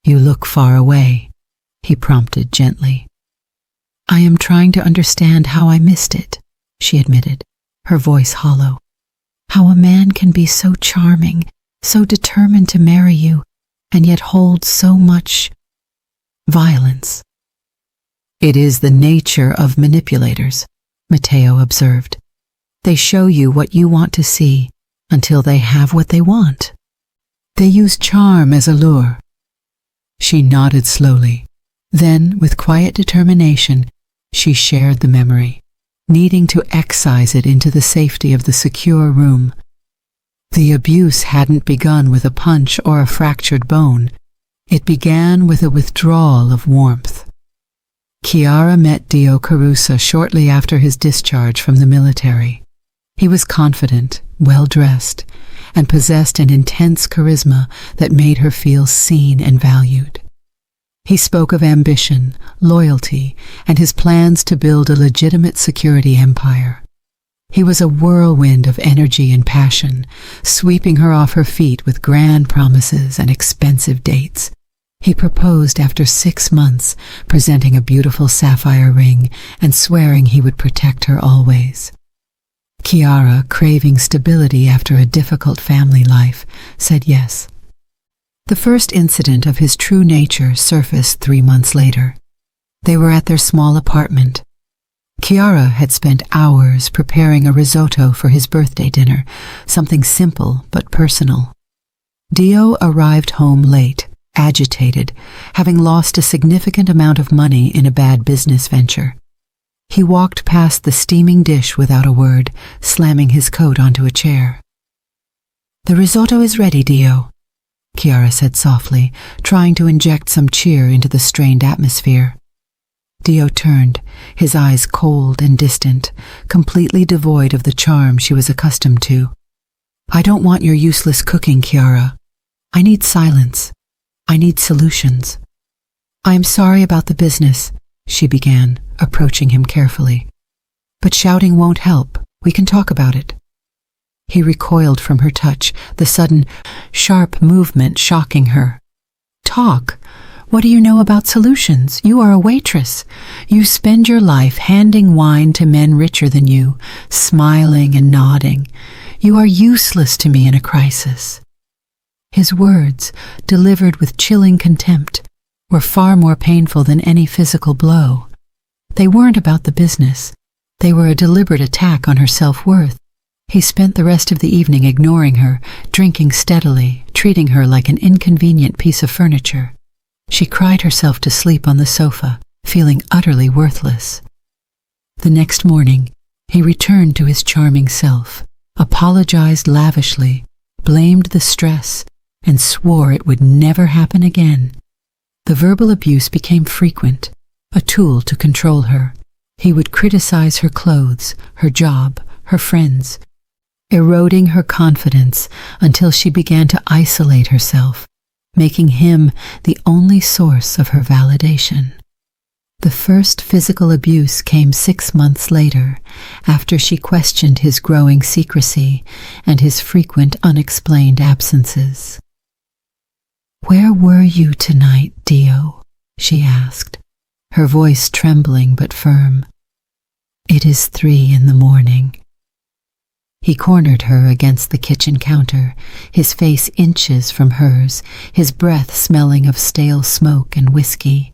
[SPEAKER 1] "You look far away," he prompted gently. "I am trying to understand how I missed it," she admitted, her voice hollow. "How a man can be so charming, so determined to marry you, and yet hold so much violence." "It is the nature of manipulators," Matteo observed. "They show you what you want to see until they have what they want. They use charm as a lure." She nodded slowly. Then, with quiet determination, she shared the memory, needing to excise it into the safety of the secure room. The abuse hadn't begun with a punch or a fractured bone. It began with a withdrawal of warmth. Chiara met Dio Carusa shortly after his discharge from the military. He was confident, well-dressed, and possessed an intense charisma that made her feel seen and valued. He spoke of ambition, loyalty, and his plans to build a legitimate security empire. He was a whirlwind of energy and passion, sweeping her off her feet with grand promises and expensive dates. He proposed after 6 months, presenting a beautiful sapphire ring and swearing he would protect her always. Chiara, craving stability after a difficult family life, said yes. The first incident of his true nature surfaced 3 months later. They were at their small apartment. Chiara had spent hours preparing a risotto for his birthday dinner, something simple but personal. Dio arrived home late, agitated, having lost a significant amount of money in a bad business venture. He walked past the steaming dish without a word, slamming his coat onto a chair. "The risotto is ready, Dio," Chiara said softly, trying to inject some cheer into the strained atmosphere. Dio turned, his eyes cold and distant, completely devoid of the charm she was accustomed to. "I don't want your useless cooking, Chiara. I need silence. I need solutions." "I am sorry about the business," she began, approaching him carefully. "But shouting won't help. We can talk about it." He recoiled from her touch, the sudden, sharp movement shocking her. "Talk? What do you know about solutions? You are a waitress. You spend your life handing wine to men richer than you, smiling and nodding. You are useless to me in a crisis." His words, delivered with chilling contempt, were far more painful than any physical blow. They weren't about the business. They were a deliberate attack on her self-worth. He spent the rest of the evening ignoring her, drinking steadily, treating her like an inconvenient piece of furniture. She cried herself to sleep on the sofa, feeling utterly worthless. The next morning, he returned to his charming self, apologized lavishly, blamed the stress, and swore it would never happen again. The verbal abuse became frequent, a tool to control her. He would criticize her clothes, her job, her friends, eroding her confidence until she began to isolate herself, making him the only source of her validation. The first physical abuse came 6 months later, after she questioned his growing secrecy and his frequent unexplained absences. "Where were you tonight, Dio?" she asked, her voice trembling but firm. "It is 3 in the morning." He cornered her against the kitchen counter, his face inches from hers, his breath smelling of stale smoke and whiskey.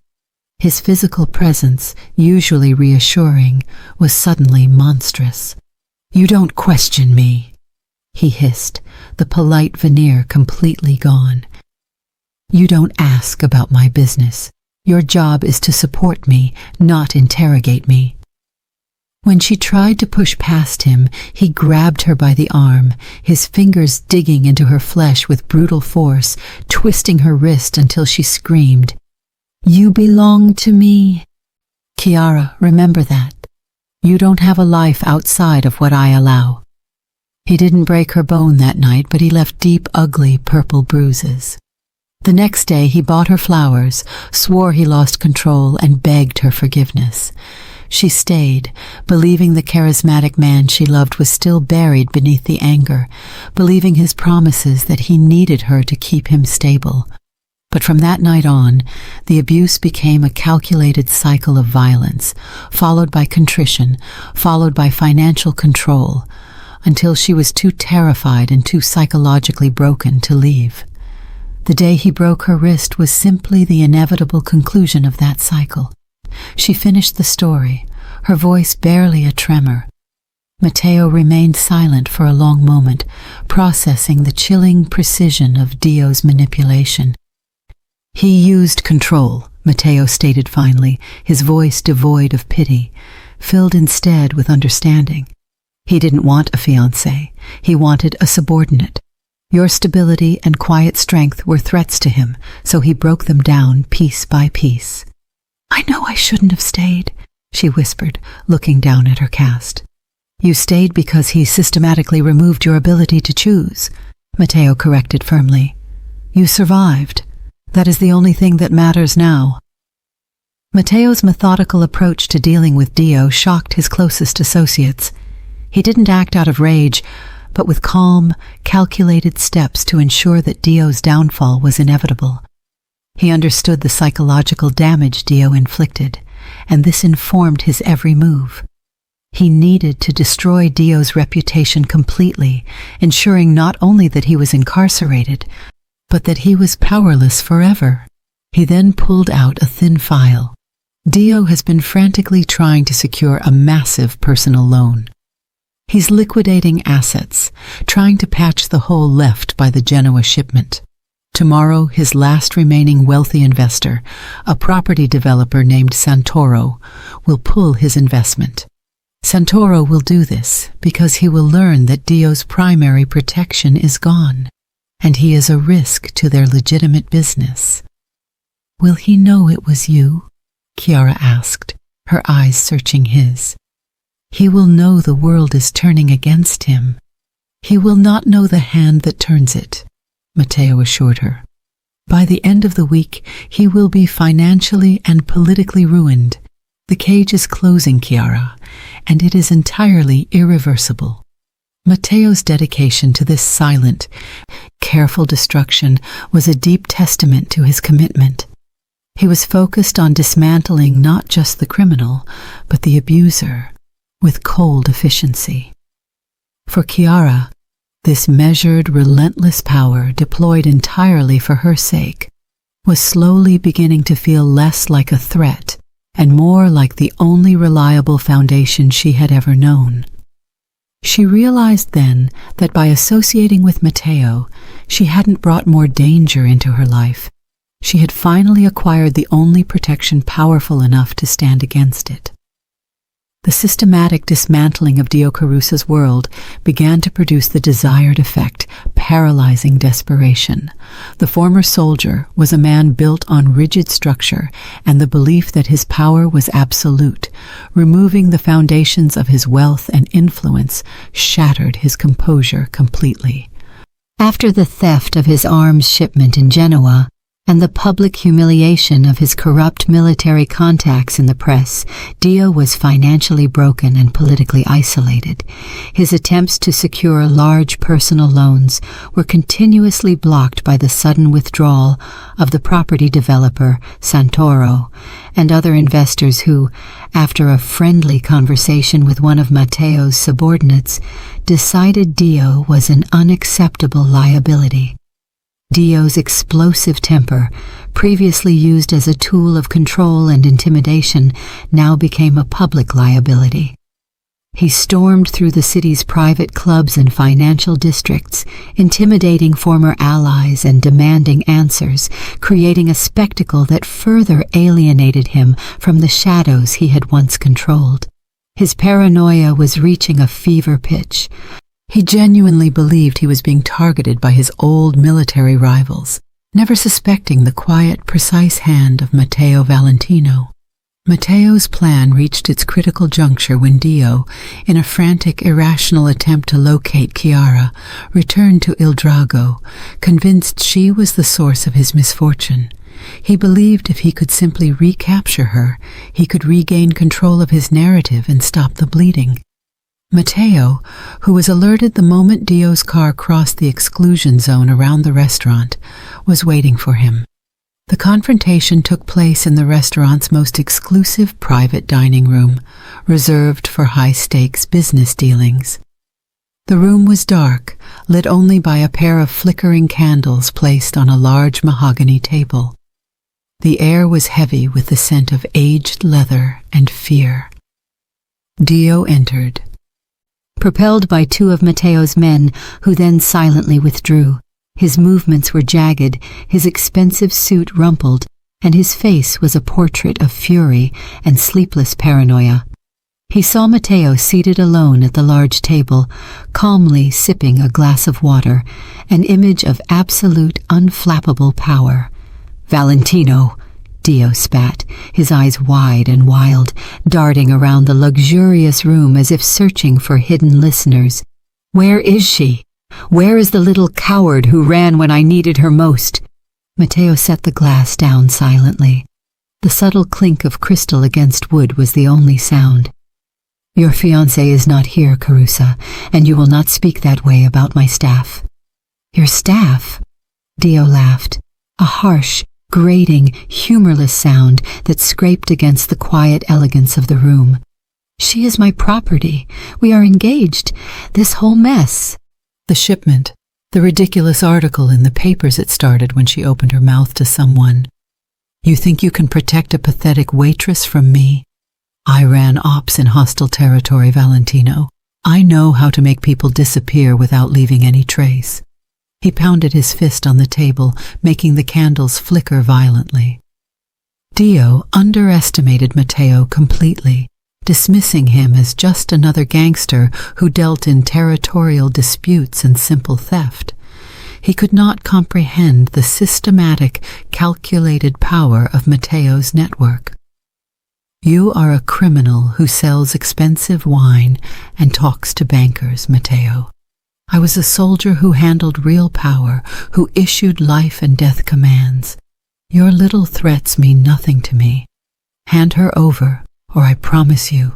[SPEAKER 1] His physical presence, usually reassuring, was suddenly monstrous. "You don't question me," he hissed, the polite veneer completely gone. "You don't ask about my business. Your job is to support me, not interrogate me." When she tried to push past him, he grabbed her by the arm, his fingers digging into her flesh with brutal force, twisting her wrist until she screamed. "You belong to me. Chiara, remember that. You don't have a life outside of what I allow." He didn't break her bone that night, but he left deep, ugly, purple bruises. The next day he bought her flowers, swore he lost control, and begged her forgiveness. She stayed, believing the charismatic man she loved was still buried beneath the anger, believing his promises that he needed her to keep him stable. But from that night on, the abuse became a calculated cycle of violence, followed by contrition, followed by financial control, until she was too terrified and too psychologically broken to leave. The day he broke her wrist was simply the inevitable conclusion of that cycle. She finished the story, her voice barely a tremor. Matteo remained silent for a long moment, processing the chilling precision of Dio's manipulation. "He used control," Matteo stated finally, his voice devoid of pity, filled instead with understanding. He didn't want a fiancé. He wanted a subordinate, Your stability and quiet strength were threats to him, so he broke them down piece by piece. I know I shouldn't have stayed, she whispered, looking down at her cast. You stayed because he systematically removed your ability to choose, Matteo corrected firmly. You survived. That is the only thing that matters now. Matteo's methodical approach to dealing with Dio shocked his closest associates. He didn't act out of rage, but with calm, calculated steps to ensure that Dio's downfall was inevitable. He understood the psychological damage Dio inflicted, and this informed his every move. He needed to destroy Dio's reputation completely, ensuring not only that he was incarcerated, but that he was powerless forever. He then pulled out a thin file. Dio has been frantically trying to secure a massive personal loan. He's liquidating assets, trying to patch the hole left by the Genoa shipment. Tomorrow, his last remaining wealthy investor, a property developer named Santoro, will pull his investment. Santoro will do this because he will learn that Dio's primary protection is gone, and he is a risk to their legitimate business. Will he know it was you? Chiara asked, her eyes searching his. He will know the world is turning against him. He will not know the hand that turns it, Matteo assured her. By the end of the week, he will be financially and politically ruined. The cage is closing, Chiara, and it is entirely irreversible. Matteo's dedication to this silent, careful destruction was a deep testament to his commitment. He was focused on dismantling not just the criminal, but the abuser, with cold efficiency. For Chiara, this measured, relentless power, deployed entirely for her sake, was slowly beginning to feel less like a threat and more like the only reliable foundation she had ever known. She realized then that by associating with Matteo, she hadn't brought more danger into her life. She had finally acquired the only protection powerful enough to stand against it. The systematic dismantling of Dio Carusa's world began to produce the desired effect, paralyzing desperation. The former soldier was a man built on rigid structure and the belief that his power was absolute. Removing the foundations of his wealth and influence shattered his composure completely. After the theft of his arms shipment in Genoa, and the public humiliation of his corrupt military contacts in the press, Dio was financially broken and politically isolated. His attempts to secure large personal loans were continuously blocked by the sudden withdrawal of the property developer Santoro and other investors who, after a friendly conversation with one of Matteo's subordinates, decided Dio was an unacceptable liability. Dio's explosive temper, previously used as a tool of control and intimidation, now became a public liability. He stormed through the city's private clubs and financial districts, intimidating former allies and demanding answers, creating a spectacle that further alienated him from the shadows he had once controlled. His paranoia was reaching a fever pitch. He genuinely believed he was being targeted by his old military rivals, never suspecting the quiet, precise hand of Matteo Valentino. Matteo's plan reached its critical juncture when Dio, in a frantic, irrational attempt to locate Chiara, returned to Il Drago, convinced she was the source of his misfortune. He believed if he could simply recapture her, he could regain control of his narrative and stop the bleeding. Matteo, who was alerted the moment Dio's car crossed the exclusion zone around the restaurant, was waiting for him. The confrontation took place in the restaurant's most exclusive private dining room, reserved for high-stakes business dealings. The room was dark, lit only by a pair of flickering candles placed on a large mahogany table. The air was heavy with the scent of aged leather and fear. Dio entered, propelled by two of Matteo's men, who then silently withdrew. His movements were jagged, his expensive suit rumpled, and his face was a portrait of fury and sleepless paranoia. He saw Matteo seated alone at the large table, calmly sipping a glass of water, an image of absolute, unflappable power. "Valentino!" Dio spat, his eyes wide and wild, darting around the luxurious room as if searching for hidden listeners. "Where is she? Where is the little coward who ran when I needed her most?" Matteo set the glass down silently. The subtle clink of crystal against wood was the only sound. "Your fiancé is not here, Carusa, and you will not speak that way about my staff." "Your staff?" Dio laughed, a harsh, grating, humorless sound that scraped against the quiet elegance of the room. "She is my property. We are engaged. This whole mess." The shipment, the ridiculous article in the papers it started when she opened her mouth to someone. "You think you can protect a pathetic waitress from me? I ran ops in hostile territory, Valentino. I know how to make people disappear without leaving any trace." He pounded his fist on the table, making the candles flicker violently. Dio underestimated Matteo completely, dismissing him as just another gangster who dealt in territorial disputes and simple theft. He could not comprehend the systematic, calculated power of Matteo's network. "You are a criminal who sells expensive wine and talks to bankers, Matteo. I was a soldier who handled real power, who issued life and death commands. Your little threats mean nothing to me. Hand her over, or I promise you,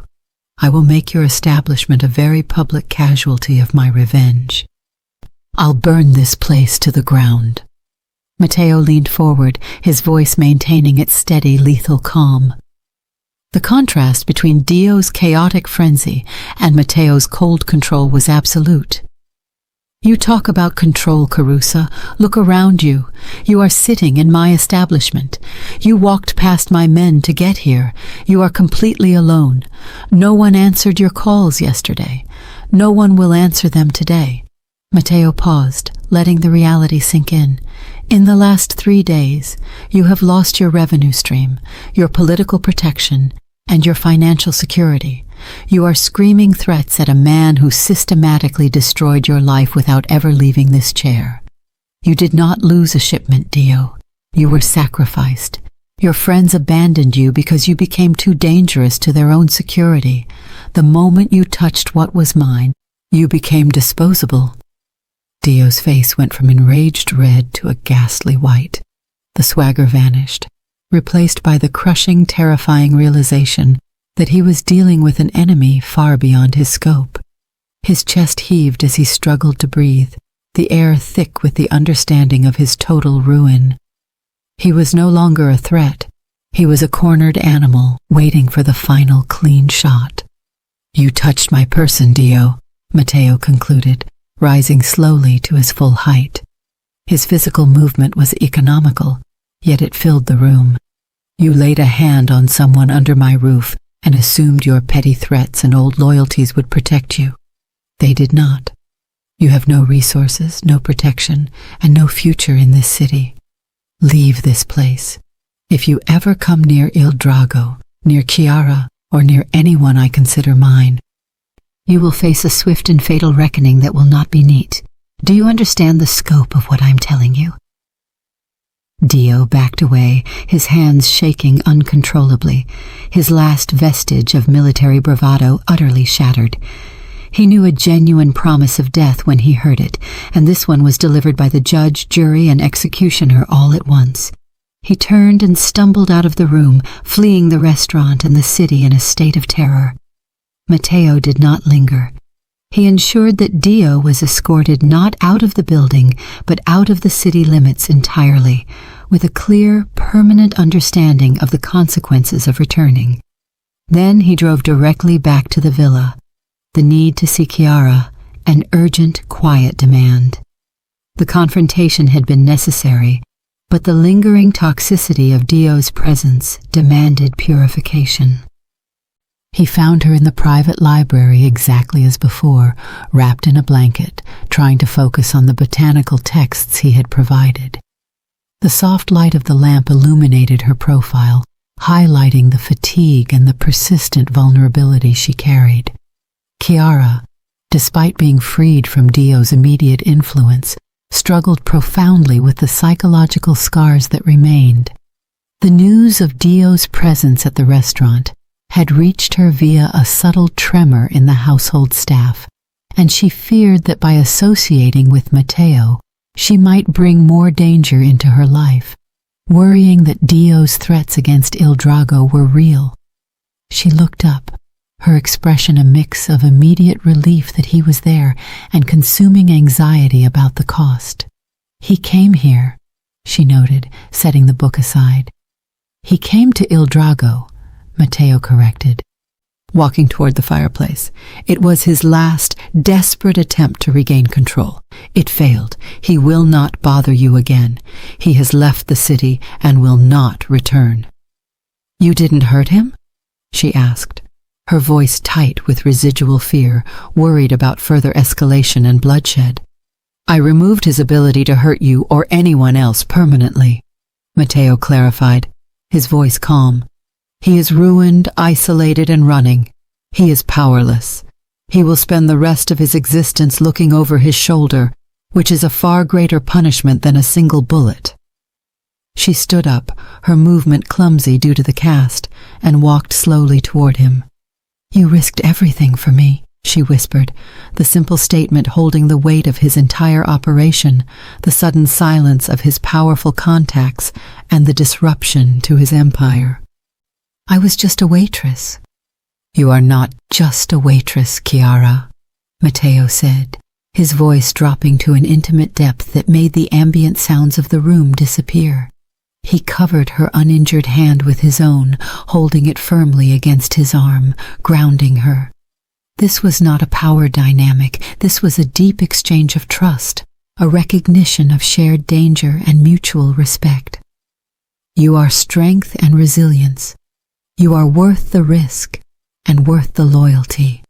[SPEAKER 1] I will make your establishment a very public casualty of my revenge. I'll burn this place to the ground." Matteo leaned forward, his voice maintaining its steady, lethal calm. The contrast between Dio's chaotic frenzy and Matteo's cold control was absolute. "You talk about control, Carusa. Look around you. You are sitting in my establishment. You walked past my men to get here. You are completely alone. No one answered your calls yesterday. No one will answer them today." Matteo paused, letting the reality sink in. "In the last 3 days, you have lost your revenue stream, your political protection, and your financial security. You are screaming threats at a man who systematically destroyed your life without ever leaving this chair. You did not lose a shipment, Dio. You were sacrificed. Your friends abandoned you because you became too dangerous to their own security. The moment you touched what was mine, you became disposable." Dio's face went from enraged red to a ghastly white. The swagger vanished, replaced by the crushing, terrifying realization that he was dealing with an enemy far beyond his scope. His chest heaved as he struggled to breathe, the air thick with the understanding of his total ruin. He was no longer a threat. He was a cornered animal waiting for the final clean shot. "You touched my person, Dio," Matteo concluded, rising slowly to his full height. His physical movement was economical, yet it filled the room. "You laid a hand on someone under my roof and assumed your petty threats and old loyalties would protect you. They did not. You have no resources, no protection, and no future in this city. Leave this place. If you ever come near Il Drago, near Chiara, or near anyone I consider mine, you will face a swift and fatal reckoning that will not be neat. Do you understand the scope of what I'm telling you?" Dio backed away, his hands shaking uncontrollably, his last vestige of military bravado utterly shattered. He knew a genuine promise of death when he heard it, and this one was delivered by the judge, jury, and executioner all at once. He turned and stumbled out of the room, fleeing the restaurant and the city in a state of terror. Matteo did not linger. He ensured that Dio was escorted not out of the building, but out of the city limits entirely, with a clear, permanent understanding of the consequences of returning. Then he drove directly back to the villa, the need to see Chiara, an urgent, quiet demand. The confrontation had been necessary, but the lingering toxicity of Dio's presence demanded purification. He found her in the private library exactly as before, wrapped in a blanket, trying to focus on the botanical texts he had provided. The soft light of the lamp illuminated her profile, highlighting the fatigue and the persistent vulnerability she carried. Chiara, despite being freed from Dio's immediate influence, struggled profoundly with the psychological scars that remained. The news of Dio's presence at the restaurant had reached her via a subtle tremor in the household staff, and she feared that by associating with Matteo, she might bring more danger into her life, worrying that Dio's threats against Il Drago were real. She looked up, her expression a mix of immediate relief that he was there and consuming anxiety about the cost. "He came here," she noted, setting the book aside. "He came to Il Drago," Matteo corrected, walking toward the fireplace. "It was his last, desperate attempt to regain control. It failed. He will not bother you again. He has left the city and will not return." "You didn't hurt him?" she asked, her voice tight with residual fear, worried about further escalation and bloodshed. "I removed his ability to hurt you or anyone else permanently," Matteo clarified, his voice calm. "He is ruined, isolated, and running. He is powerless. He will spend the rest of his existence looking over his shoulder, which is a far greater punishment than a single bullet." She stood up, her movement clumsy due to the cast, and walked slowly toward him. "You risked everything for me," she whispered, the simple statement holding the weight of his entire operation, the sudden silence of his powerful contacts, and the disruption to his empire. "I was just a waitress." "You are not just a waitress, Chiara," Matteo said, his voice dropping to an intimate depth that made the ambient sounds of the room disappear. He covered her uninjured hand with his own, holding it firmly against his arm, grounding her. This was not a power dynamic. This was a deep exchange of trust, a recognition of shared danger and mutual respect. "You are strength and resilience. You are worth the risk and worth the loyalty."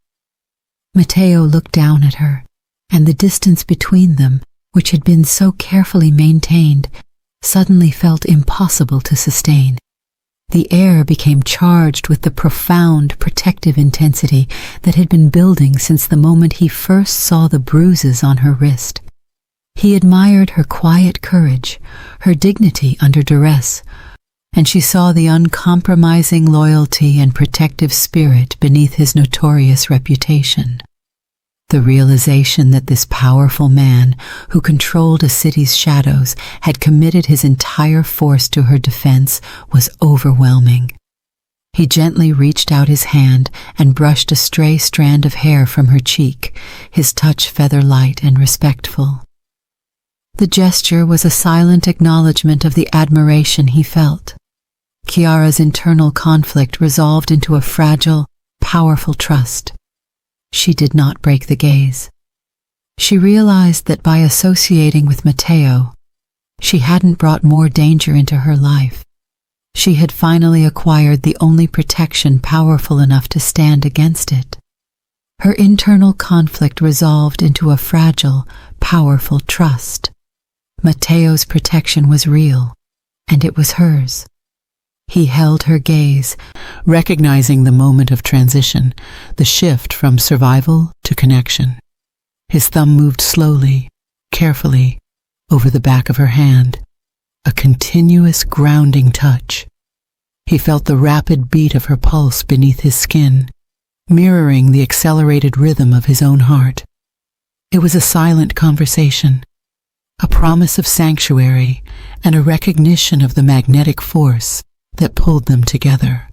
[SPEAKER 1] Matteo looked down at her, and the distance between them, which had been so carefully maintained, suddenly felt impossible to sustain. The air became charged with the profound, protective intensity that had been building since the moment he first saw the bruises on her wrist. He admired her quiet courage, her dignity under duress, and she saw the uncompromising loyalty and protective spirit beneath his notorious reputation. The realization that this powerful man, who controlled a city's shadows, had committed his entire force to her defense was overwhelming. He gently reached out his hand and brushed a stray strand of hair from her cheek, his touch feather-light and respectful. The gesture was a silent acknowledgement of the admiration he felt. Chiara's internal conflict resolved into a fragile, powerful trust. She did not break the gaze. She realized that by associating with Matteo, she hadn't brought more danger into her life. She had finally acquired the only protection powerful enough to stand against it. Her internal conflict resolved into a fragile, powerful trust. Matteo's protection was real, and it was hers. He held her gaze, recognizing the moment of transition, the shift from survival to connection. His thumb moved slowly, carefully, over the back of her hand, a continuous grounding touch. He felt the rapid beat of her pulse beneath his skin, mirroring the accelerated rhythm of his own heart. It was a silent conversation, a promise of sanctuary, and a recognition of the magnetic force that pulled them together.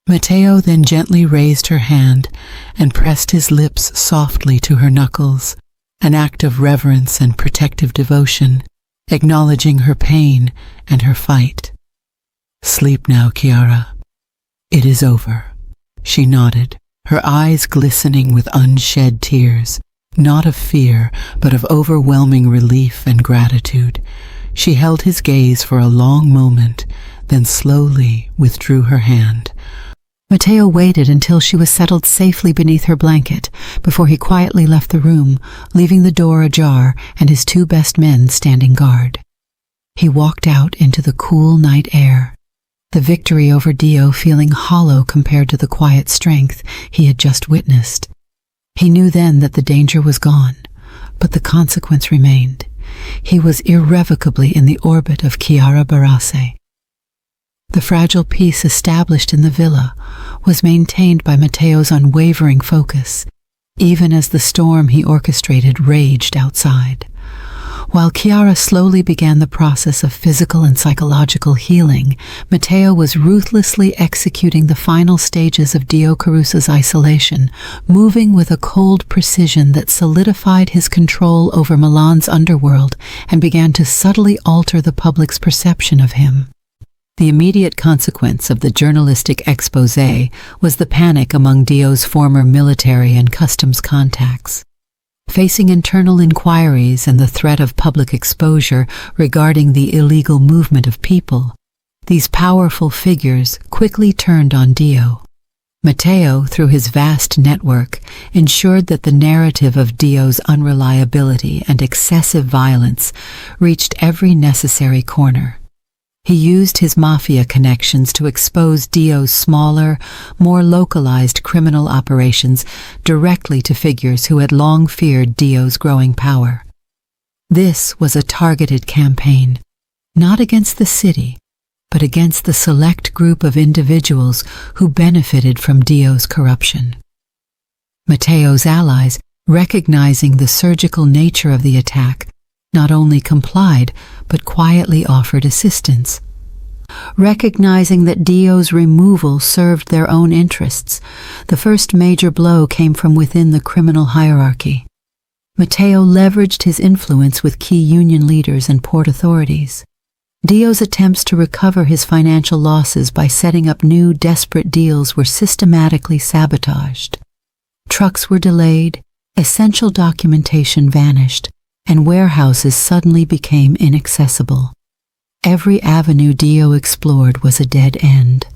[SPEAKER 1] Matteo then gently raised her hand and pressed his lips softly to her knuckles, an act of reverence and protective devotion, acknowledging her pain and her fight. "Sleep now, Chiara. It is over." She nodded, her eyes glistening with unshed tears, not of fear, but of overwhelming relief and gratitude. She held his gaze for a long moment, then slowly withdrew her hand. Matteo waited until she was settled safely beneath her blanket before he quietly left the room, leaving the door ajar and his two best men standing guard. He walked out into the cool night air, the victory over Dio feeling hollow compared to the quiet strength he had just witnessed. He knew then that the danger was gone, but the consequence remained. He was irrevocably in the orbit of Chiara Barase. The fragile peace established in the villa was maintained by Matteo's unwavering focus, even as the storm he orchestrated raged outside. While Chiara slowly began the process of physical and psychological healing, Matteo was ruthlessly executing the final stages of Dio Carusa's isolation, moving with a cold precision that solidified his control over Milan's underworld and began to subtly alter the public's perception of him. The immediate consequence of the journalistic exposé was the panic among Dio's former military and customs contacts. Facing internal inquiries and the threat of public exposure regarding the illegal movement of people, these powerful figures quickly turned on Dio. Matteo, through his vast network, ensured that the narrative of Dio's unreliability and excessive violence reached every necessary corner. He used his mafia connections to expose Dio's smaller, more localized criminal operations directly to figures who had long feared Dio's growing power. This was a targeted campaign, not against the city, but against the select group of individuals who benefited from Dio's corruption. Matteo's allies, recognizing the surgical nature of the attack, not only complied, but quietly offered assistance. Recognizing that Dio's removal served their own interests, the first major blow came from within the criminal hierarchy. Matteo leveraged his influence with key union leaders and port authorities. Dio's attempts to recover his financial losses by setting up new, desperate deals were systematically sabotaged. Trucks were delayed, essential documentation vanished, and warehouses suddenly became inaccessible. Every avenue Dio explored was a dead end.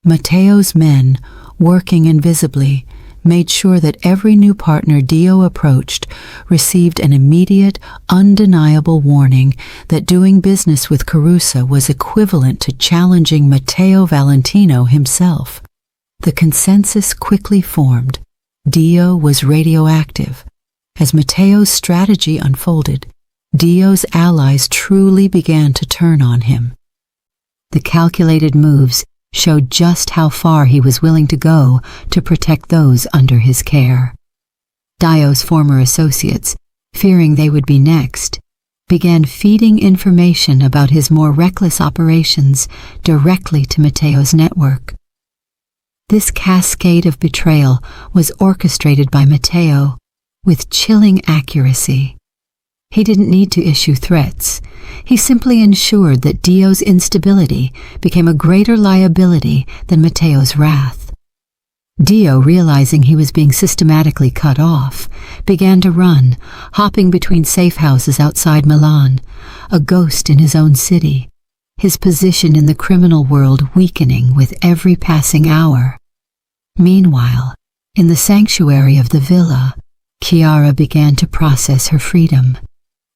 [SPEAKER 1] Matteo's men, working invisibly, made sure that every new partner Dio approached received an immediate, undeniable warning that doing business with Carusa was equivalent to challenging Matteo Valentino himself. The consensus quickly formed. Dio was radioactive. As Matteo's strategy unfolded, Dio's allies truly began to turn on him. The calculated moves showed just how far he was willing to go to protect those under his care. Dio's former associates, fearing they would be next, began feeding information about his more reckless operations directly to Matteo's network. This cascade of betrayal was orchestrated by Matteo with chilling accuracy. He didn't need to issue threats. He simply ensured that Dio's instability became a greater liability than Matteo's wrath. Dio, realizing he was being systematically cut off, began to run, hopping between safe houses outside Milan, a ghost in his own city, his position in the criminal world weakening with every passing hour. Meanwhile, in the sanctuary of the villa, Chiara began to process her freedom.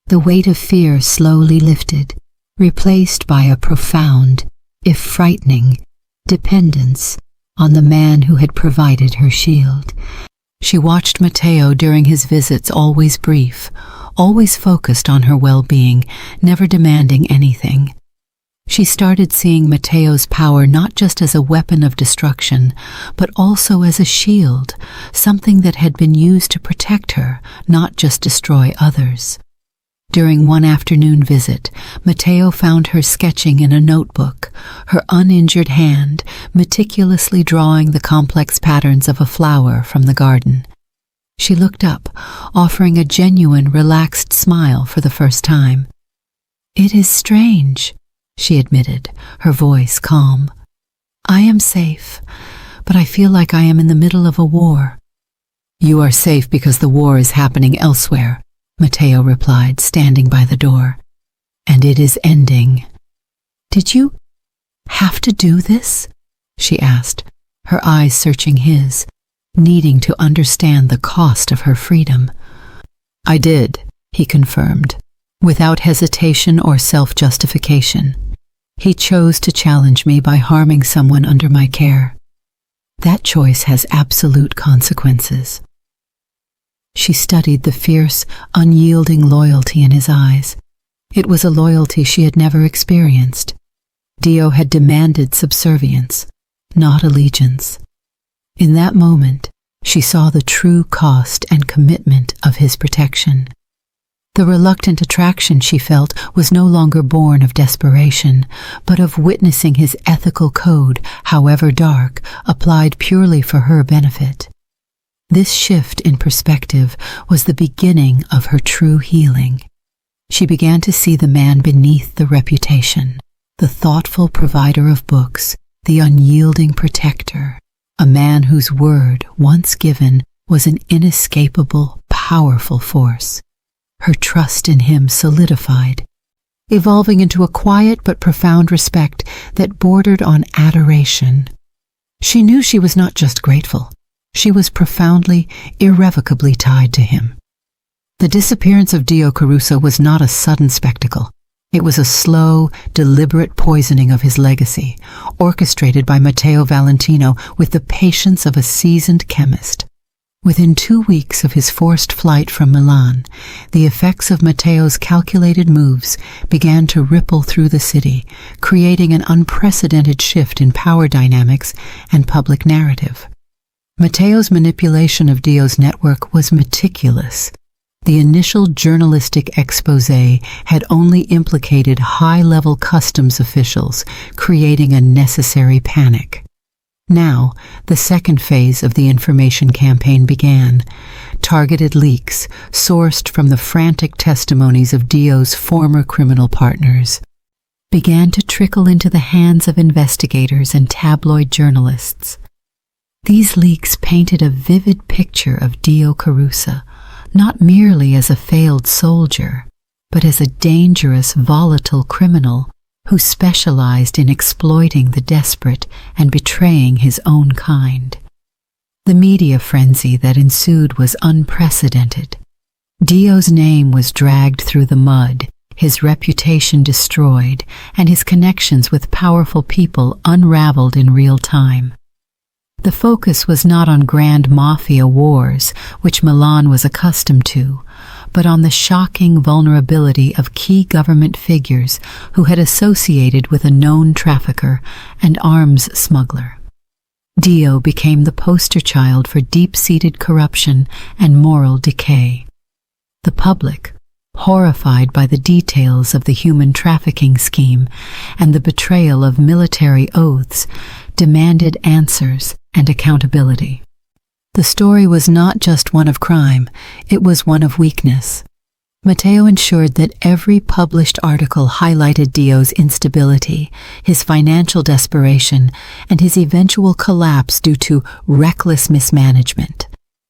[SPEAKER 1] The weight of fear slowly lifted, replaced by a profound, if frightening, dependence on the man who had provided her shield. She watched Matteo during his visits, always brief, always focused on her well-being, never demanding anything. She started seeing Matteo's power not just as a weapon of destruction, but also as a shield, something that had been used to protect her, not just destroy others. During one afternoon visit, Matteo found her sketching in a notebook, her uninjured hand meticulously drawing the complex patterns of a flower from the garden. She looked up, offering a genuine, relaxed smile for the first time. "It is strange," she admitted, her voice calm. "I am safe, but I feel like I am in the middle of a war." "You are safe because the war is happening elsewhere," Matteo replied, standing by the door. "And it is ending." "Did you have to do this?" she asked, her eyes searching his, needing to understand the cost of her freedom. "I did," he confirmed, without hesitation or self-justification. He chose to challenge me by harming someone under my care. That choice has absolute consequences." She studied the fierce, unyielding loyalty in his eyes. It was a loyalty she had never experienced. Dio had demanded subservience, not allegiance. In that moment, she saw the true cost and commitment of his protection. The reluctant attraction she felt was no longer born of desperation, but of witnessing his ethical code, however dark, applied purely for her benefit. This shift in perspective was the beginning of her true healing. She began to see the man beneath the reputation, the thoughtful provider of books, the unyielding protector, a man whose word, once given, was an inescapable, powerful force. Her trust in him solidified, evolving into a quiet but profound respect that bordered on adoration. She knew she was not just grateful. She was profoundly, irrevocably tied to him. The disappearance of Dio Caruso was not a sudden spectacle. It was a slow, deliberate poisoning of his legacy, orchestrated by Matteo Valentino with the patience of a seasoned chemist. Within 2 weeks of his forced flight from Milan, the effects of Matteo's calculated moves began to ripple through the city, creating an unprecedented shift in power dynamics and public narrative. Matteo's manipulation of Dio's network was meticulous. The initial journalistic exposé had only implicated high-level customs officials, creating a necessary panic. Now, the second phase of the information campaign began. Targeted leaks, sourced from the frantic testimonies of Dio's former criminal partners, began to trickle into the hands of investigators and tabloid journalists. These leaks painted a vivid picture of Dio Caruso, not merely as a failed soldier, but as a dangerous, volatile criminal who specialized in exploiting the desperate and betraying his own kind. The media frenzy that ensued was unprecedented. Dio's name was dragged through the mud, his reputation destroyed, and his connections with powerful people unraveled in real time. The focus was not on grand mafia wars, which Milan was accustomed to, but on the shocking vulnerability of key government figures who had associated with a known trafficker and arms smuggler. Dio became the poster child for deep-seated corruption and moral decay. The public, horrified by the details of the human trafficking scheme and the betrayal of military oaths, demanded answers and accountability. The story was not just one of crime, it was one of weakness. Matteo ensured that every published article highlighted Dio's instability, his financial desperation, and his eventual collapse due to reckless mismanagement,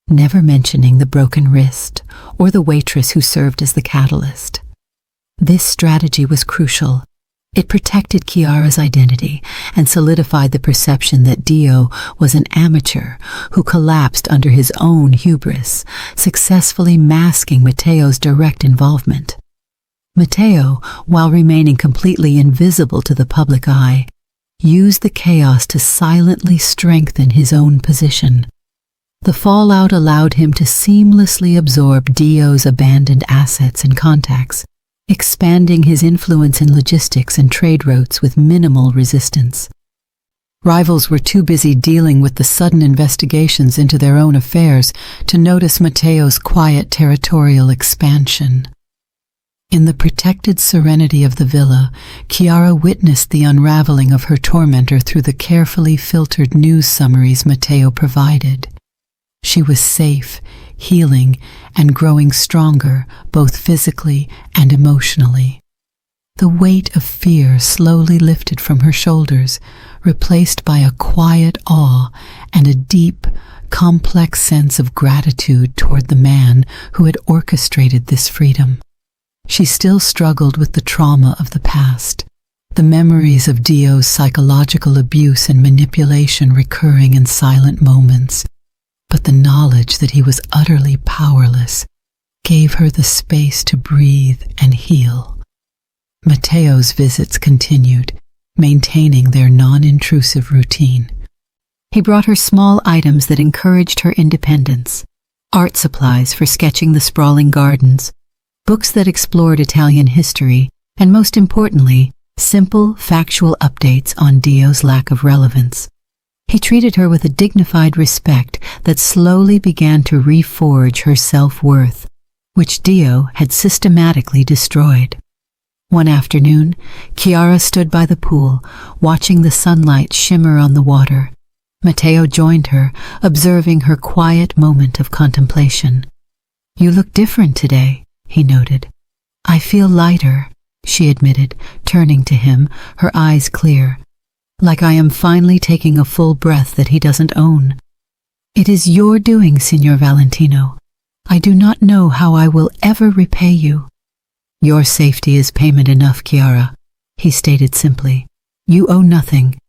[SPEAKER 1] never mentioning the broken wrist or the waitress who served as the catalyst. This strategy was crucial. It protected Chiara's identity and solidified the perception that Dio was an amateur who collapsed under his own hubris, successfully masking Matteo's direct involvement. Matteo, while remaining completely invisible to the public eye, used the chaos to silently strengthen his own position. The fallout allowed him to seamlessly absorb Dio's abandoned assets and contacts, expanding his influence in logistics and trade routes with minimal resistance. Rivals were too busy dealing with the sudden investigations into their own affairs to notice Matteo's quiet territorial expansion. In the protected serenity of the villa, Chiara witnessed the unraveling of her tormentor through the carefully filtered news summaries Matteo provided. She was safe, healing, and growing stronger, both physically and emotionally. The weight of fear slowly lifted from her shoulders, replaced by a quiet awe and a deep, complex sense of gratitude toward the man who had orchestrated this freedom. She still struggled with the trauma of the past, the memories of Dio's psychological abuse and manipulation recurring in silent moments. But the knowledge that he was utterly powerless gave her the space to breathe and heal. Matteo's visits continued, maintaining their non-intrusive routine. He brought her small items that encouraged her independence, art supplies for sketching the sprawling gardens, books that explored Italian history, and most importantly, simple, factual updates on Dio's lack of relevance. He treated her with a dignified respect that slowly began to reforge her self-worth, which Dio had systematically destroyed. One afternoon, Chiara stood by the pool, watching the sunlight shimmer on the water. Matteo joined her, observing her quiet moment of contemplation. "You look different today," he noted. "I feel lighter," she admitted, turning to him, her eyes clear. "Like I am finally taking a full breath that he doesn't own." "It is your doing, Signor Valentino. I do not know how I will ever repay you." "Your safety is payment enough, Chiara," he stated simply. "You owe nothing."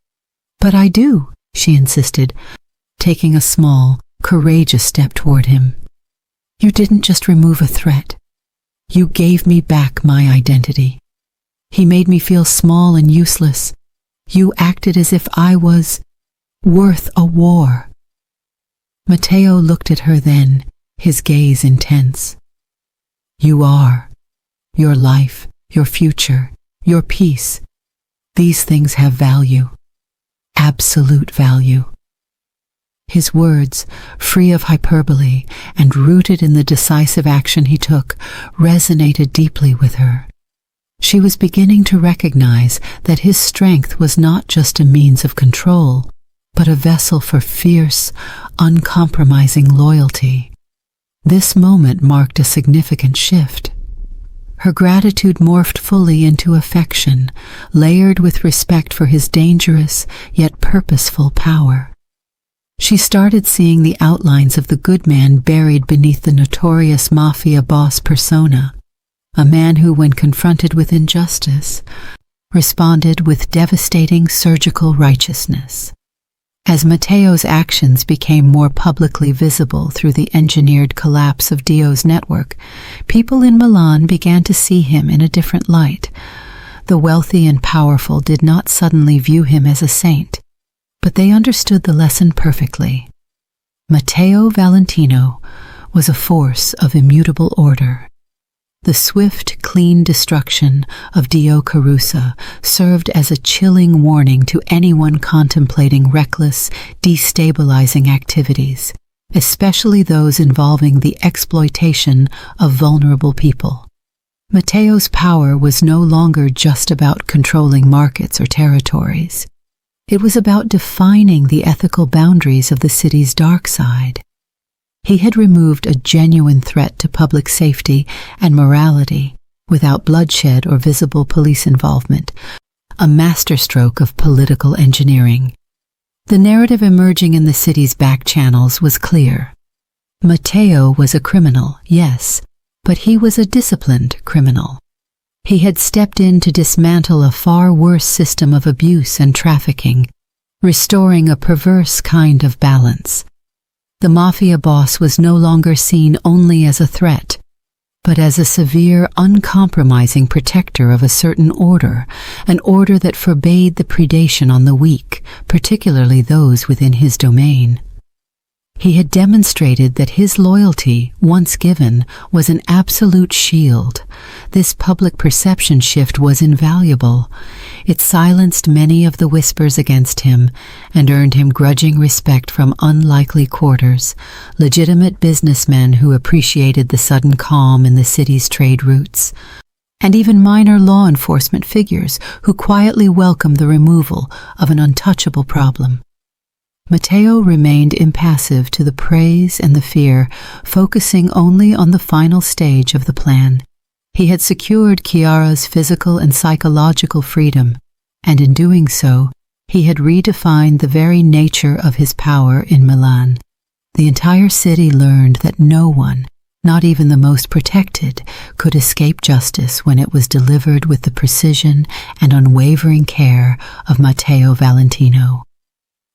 [SPEAKER 1] "But I do," she insisted, taking a small, courageous step toward him. "You didn't just remove a threat. You gave me back my identity. He made me feel small and useless. You acted as if I was worth a war." Matteo looked at her then, his gaze intense. "You are. Your life, your future, your peace. These things have value. Absolute value." His words, free of hyperbole and rooted in the decisive action he took, resonated deeply with her. She was beginning to recognize that his strength was not just a means of control, but a vessel for fierce, uncompromising loyalty. This moment marked a significant shift. Her gratitude morphed fully into affection, layered with respect for his dangerous yet purposeful power. She started seeing the outlines of the good man buried beneath the notorious mafia boss persona, a man who, when confronted with injustice, responded with devastating surgical righteousness. As Matteo's actions became more publicly visible through the engineered collapse of Dio's network, people in Milan began to see him in a different light. The wealthy and powerful did not suddenly view him as a saint, but they understood the lesson perfectly. Matteo Valentino was a force of immutable order. The swift, clean destruction of Dio Carusa served as a chilling warning to anyone contemplating reckless, destabilizing activities, especially those involving the exploitation of vulnerable people. Matteo's power was no longer just about controlling markets or territories. It was about defining the ethical boundaries of the city's dark side. He had removed a genuine threat to public safety and morality without bloodshed or visible police involvement, a masterstroke of political engineering. The narrative emerging in the city's back channels was clear. Matteo was a criminal, yes, but he was a disciplined criminal. He had stepped in to dismantle a far worse system of abuse and trafficking, restoring a perverse kind of balance. The mafia boss was no longer seen only as a threat, but as a severe, uncompromising protector of a certain order, an order that forbade the predation on the weak, particularly those within his domain. He had demonstrated that his loyalty, once given, was an absolute shield. This public perception shift was invaluable. It silenced many of the whispers against him and earned him grudging respect from unlikely quarters, legitimate businessmen who appreciated the sudden calm in the city's trade routes, and even minor law enforcement figures who quietly welcomed the removal of an untouchable problem. Matteo remained impassive to the praise and the fear, focusing only on the final stage of the plan. He had secured Chiara's physical and psychological freedom, and in doing so, he had redefined the very nature of his power in Milan. The entire city learned that no one, not even the most protected, could escape justice when it was delivered with the precision and unwavering care of Matteo Valentino.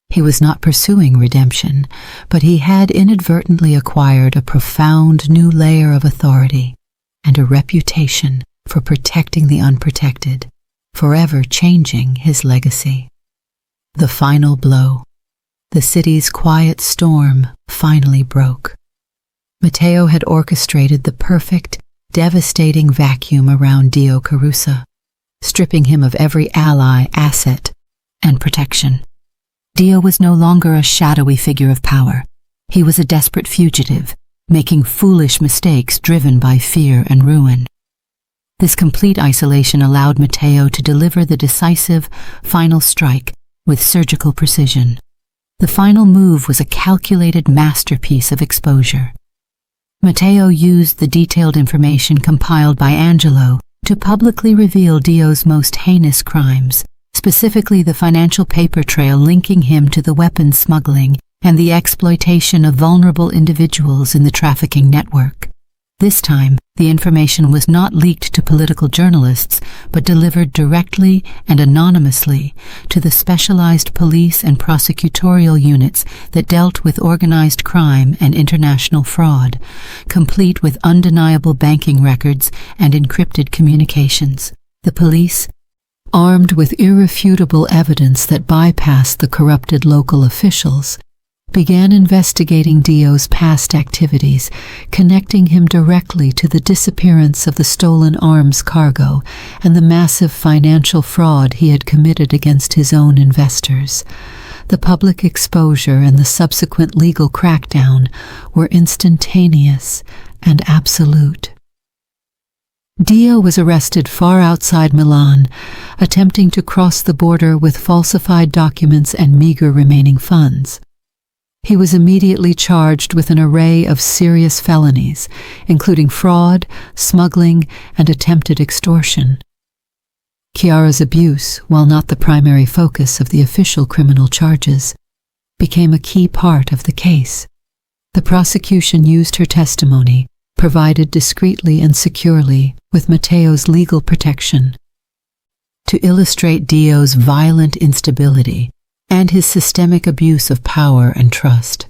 [SPEAKER 1] He was not pursuing redemption, but he had inadvertently acquired a profound new layer of authority and a reputation for protecting the unprotected. forever changing his legacy. The final blow. The city's quiet storm finally broke. Matteo had orchestrated the perfect, devastating vacuum around Dio Carusa, stripping him of every ally, asset, and protection. Dio was no longer a shadowy figure of power. He was a desperate fugitive, making foolish mistakes driven by fear and ruin. This complete isolation allowed Matteo to deliver the decisive, final strike with surgical precision. The final move was a calculated masterpiece of exposure. Matteo used the detailed information compiled by Angelo to publicly reveal Dio's most heinous crimes, specifically the financial paper trail linking him to the weapons smuggling and the exploitation of vulnerable individuals in the trafficking network. This time, the information was not leaked to political journalists, but delivered directly and anonymously to the specialized police and prosecutorial units that dealt with organized crime and international fraud, complete with undeniable banking records and encrypted communications. The police, armed with irrefutable evidence that bypassed the corrupted local officials, began investigating Dio's past activities, connecting him directly to the disappearance of the stolen arms cargo and the massive financial fraud he had committed against his own investors. The public exposure and the subsequent legal crackdown were instantaneous and absolute. Dio was arrested far outside Milan, attempting to cross the border with falsified documents and meager remaining funds. He was immediately charged with an array of serious felonies, including fraud, smuggling, and attempted extortion. Chiara's abuse, while not the primary focus of the official criminal charges, became a key part of the case. The prosecution used her testimony, provided discreetly and securely, with Matteo's legal protection, to illustrate Dio's violent instability and his systemic abuse of power and trust.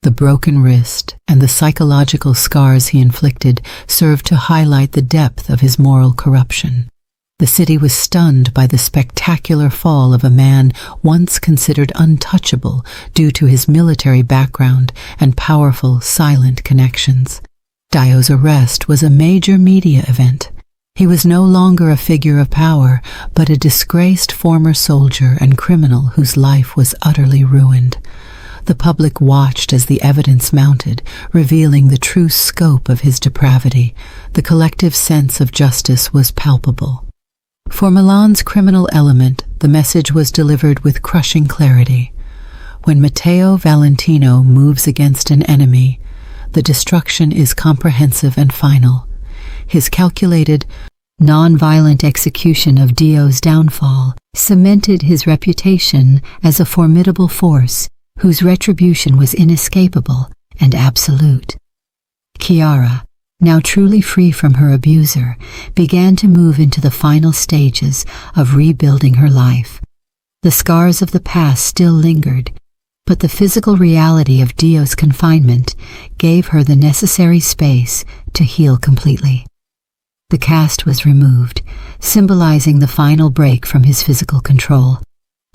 [SPEAKER 1] The broken wrist and the psychological scars he inflicted served to highlight the depth of his moral corruption. The city was stunned by the spectacular fall of a man once considered untouchable due to his military background and powerful, silent connections. Dio's arrest was a major media event. He was no longer a figure of power, but a disgraced former soldier and criminal whose life was utterly ruined. The public watched as the evidence mounted, revealing the true scope of his depravity. The collective sense of justice was palpable. For Milan's criminal element, the message was delivered with crushing clarity. When Matteo Valentino moves against an enemy, the destruction is comprehensive and final. His calculated, non-violent execution of Dio's downfall cemented his reputation as a formidable force whose retribution was inescapable and absolute. Chiara, now truly free from her abuser, began to move into the final stages of rebuilding her life. The scars of the past still lingered, but the physical reality of Dio's confinement gave her the necessary space to heal completely. The cast was removed, symbolizing the final break from his physical control.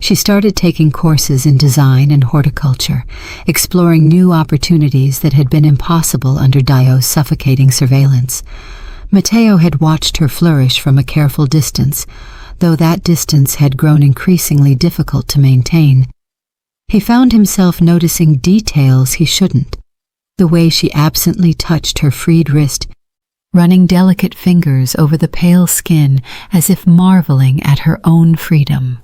[SPEAKER 1] She started taking courses in design and horticulture, exploring new opportunities that had been impossible under Dio's suffocating surveillance. Matteo had watched her flourish from a careful distance, though that distance had grown increasingly difficult to maintain. He found himself noticing details he shouldn't, the way she absently touched her freed wrist, running delicate fingers over the pale skin as if marveling at her own freedom.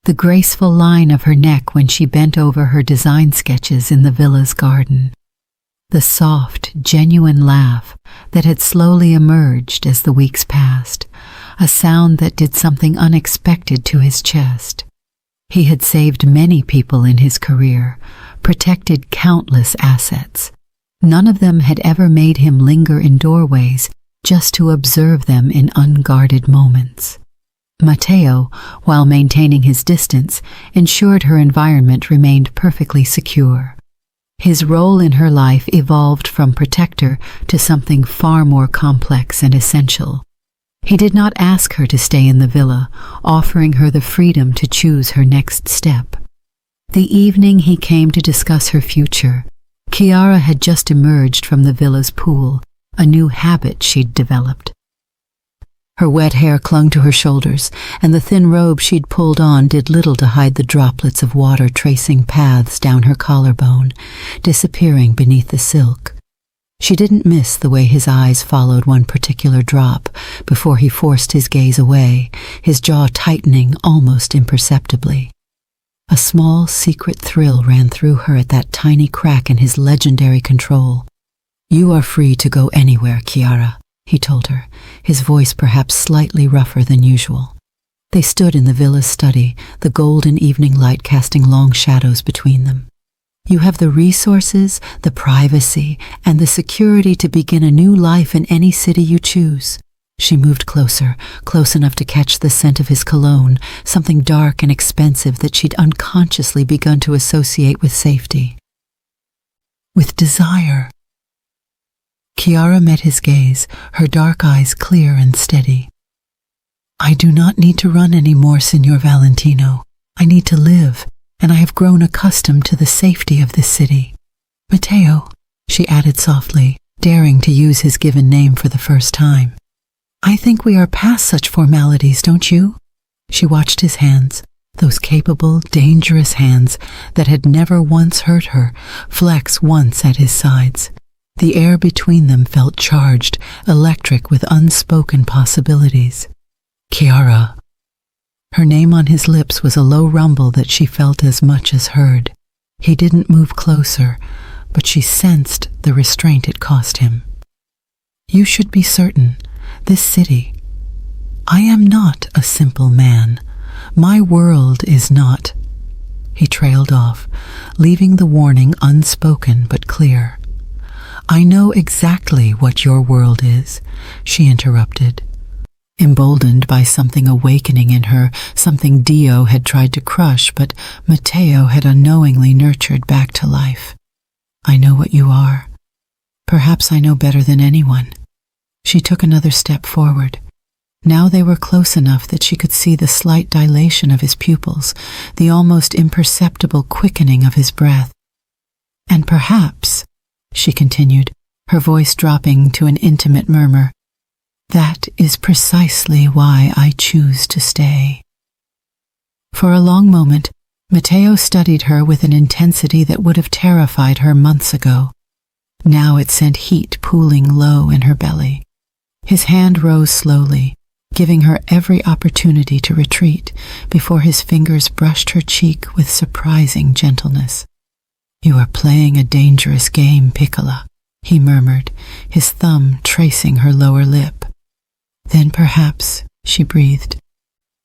[SPEAKER 1] The graceful line of her neck when she bent over her design sketches in the villa's garden. The soft, genuine laugh that had slowly emerged as the weeks passed, a sound that did something unexpected to his chest. He had saved many people in his career, protected countless assets. None of them had ever made him linger in doorways just to observe them in unguarded moments. Matteo, while maintaining his distance, ensured her environment remained perfectly secure. His role in her life evolved from protector to something far more complex and essential. He did not ask her to stay in the villa, offering her the freedom to choose her next step. The evening he came to discuss her future, Chiara had just emerged from the villa's pool, a new habit she'd developed. Her wet hair clung to her shoulders, and the thin robe she'd pulled on did little to hide the droplets of water tracing paths down her collarbone, disappearing beneath the silk. She didn't miss the way his eyes followed one particular drop before he forced his gaze away, his jaw tightening almost imperceptibly. A small, secret thrill ran through her at that tiny crack in his legendary control. "You are free to go anywhere, Chiara," he told her, his voice perhaps slightly rougher than usual. They stood in the villa's study, the golden evening light casting long shadows between them. "You have the resources, the privacy, and the security to begin a new life in any city you choose." She moved closer, close enough to catch the scent of his cologne, something dark and expensive that she'd unconsciously begun to associate with safety. "With desire." Chiara met his gaze, her dark eyes clear and steady. "I do not need to run anymore, Signor Valentino. I need to live, and I have grown accustomed to the safety of this city. Matteo," she added softly, daring to use his given name for the first time. "I think we are past such formalities, don't you?" She watched his hands, those capable, dangerous hands that had never once hurt her, flex once at his sides. The air between them felt charged, electric with unspoken possibilities. "Chiara." Her name on his lips was a low rumble that she felt as much as heard. He didn't move closer, but she sensed the restraint it cost him. "You should be certain. This city. I am not a simple man. My world is not." He trailed off, leaving the warning unspoken but clear. "I know exactly what your world is," she interrupted, emboldened by something awakening in her, something Dio had tried to crush, but Matteo had unknowingly nurtured back to life. "I know what you are. Perhaps I know better than anyone." She took another step forward. Now they were close enough that she could see the slight dilation of his pupils, the almost imperceptible quickening of his breath. "And perhaps," she continued, her voice dropping to an intimate murmur, "that is precisely why I choose to stay." For a long moment, Matteo studied her with an intensity that would have terrified her months ago. Now it sent heat pooling low in her belly. His hand rose slowly, giving her every opportunity to retreat before his fingers brushed her cheek with surprising gentleness. "You are playing a dangerous game, Piccola," he murmured, his thumb tracing her lower lip. "Then perhaps," she breathed,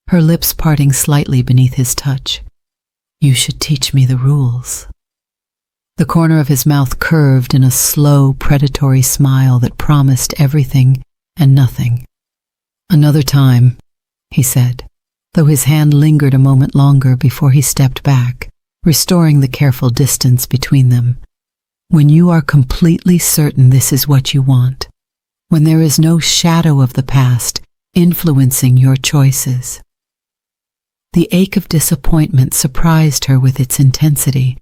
[SPEAKER 1] her lips parting slightly beneath his touch, "you should teach me the rules." The corner of his mouth curved in a slow, predatory smile that promised everything and nothing. "Another time," he said, though his hand lingered a moment longer before he stepped back, restoring the careful distance between them. "When you are completely certain this is what you want, when there is no shadow of the past influencing your choices." The ache of disappointment surprised her with its intensity,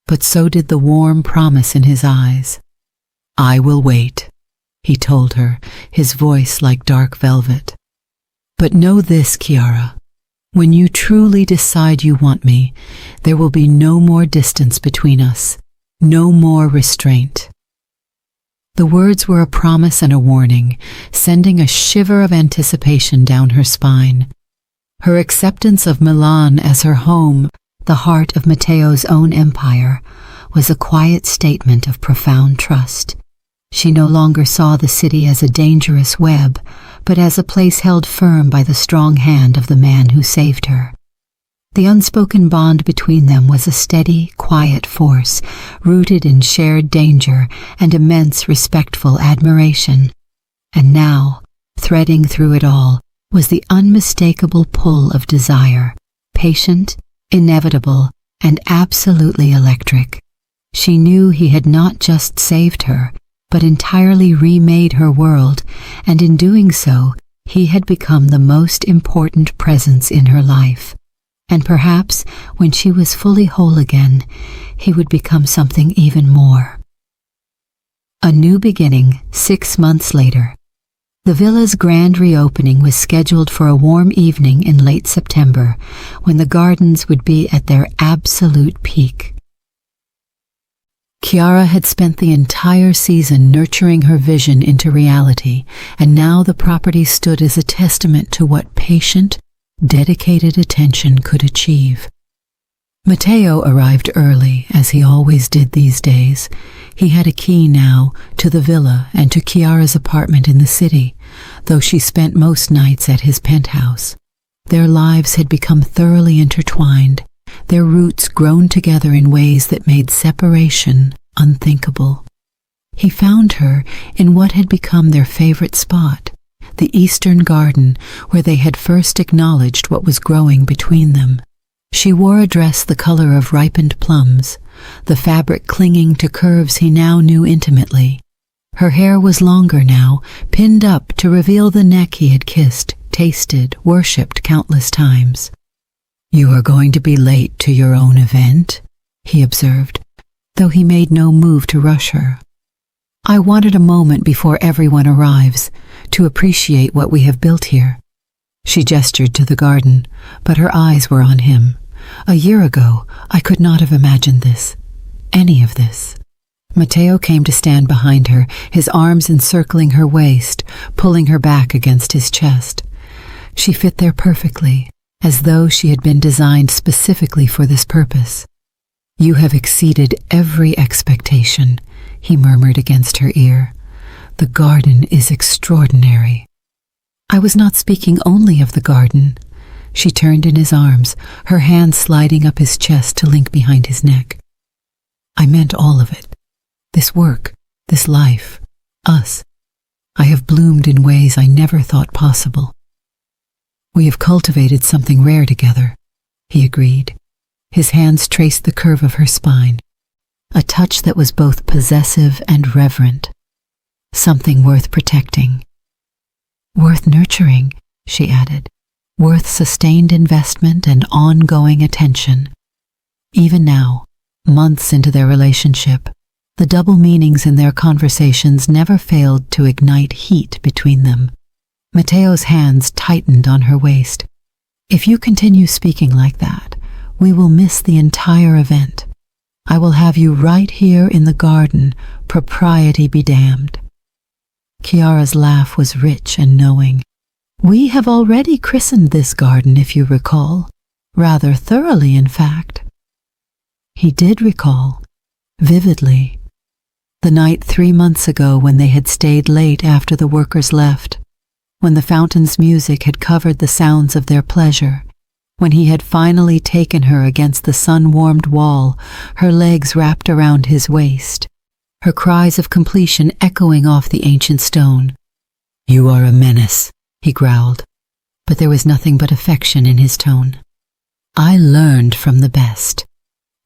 [SPEAKER 1] but so did the warm promise in his eyes. "I will wait," he told her, his voice like dark velvet. "But know this, Chiara, when you truly decide you want me, there will be no more distance between us, no more restraint." The words were a promise and a warning, sending a shiver of anticipation down her spine. Her acceptance of Milan as her home, the heart of Matteo's own empire, was a quiet statement of profound trust. She no longer saw the city as a dangerous web, but as a place held firm by the strong hand of the man who saved her. The unspoken bond between them was a steady, quiet force, rooted in shared danger and immense respectful admiration. And now, threading through it all, was the unmistakable pull of desire, patient, inevitable, and absolutely electric. She knew he had not just saved her, but entirely remade her world, and in doing so, He had become the most important presence in her life, and perhaps when she was fully whole again, he would become something even more. A new beginning 6 months later. The villa's grand reopening was scheduled for a warm evening in late September, when the gardens would be at their absolute peak. Chiara had spent the entire season nurturing her vision into reality, and now the property stood as a testament to what patient, dedicated attention could achieve. Matteo arrived early, as he always did these days. He had a key now to the villa and to Chiara's apartment in the city, though she spent most nights at his penthouse. Their lives had become thoroughly intertwined, their roots grown together in ways that made separation unthinkable. He found her in what had become their favorite spot, the eastern garden, where they had first acknowledged what was growing between them. She wore a dress the color of ripened plums, the fabric clinging to curves he now knew intimately. Her hair was longer now, pinned up to reveal the neck he had kissed, tasted, worshipped countless times. "You are going to be late to your own event," he observed, though he made no move to rush her. "I wanted a moment before everyone arrives, to appreciate what we have built here." She gestured to the garden, but her eyes were on him. "A year ago, I could not have imagined this, any of this." Matteo came to stand behind her, his arms encircling her waist, pulling her back against his chest. She fit there perfectly, as though she had been designed specifically for this purpose. "You have exceeded every expectation," he murmured against her ear. "The garden is extraordinary." "I was not speaking only of the garden." She turned in his arms, her hand sliding up his chest to link behind his neck. "I meant all of it. This work, this life, us. I have bloomed in ways I never thought possible." "We have cultivated something rare together," he agreed. His hands traced the curve of her spine, a touch that was both possessive and reverent. "Something worth protecting." "Worth nurturing," she added. "Worth sustained investment and ongoing attention." Even now, months into their relationship, the double meanings in their conversations never failed to ignite heat between them. Matteo's hands tightened on her waist. "If you continue speaking like that, we will miss the entire event. I will have you right here in the garden, propriety be damned." Chiara's laugh was rich and knowing. "We have already christened this garden, if you recall. Rather thoroughly, in fact." He did recall, vividly. The night 3 months ago when they had stayed late after the workers left, when the fountain's music had covered the sounds of their pleasure, when he had finally taken her against the sun-warmed wall, her legs wrapped around his waist, her cries of completion echoing off the ancient stone. "You are a menace," he growled, but there was nothing but affection in his tone. "I learned from the best."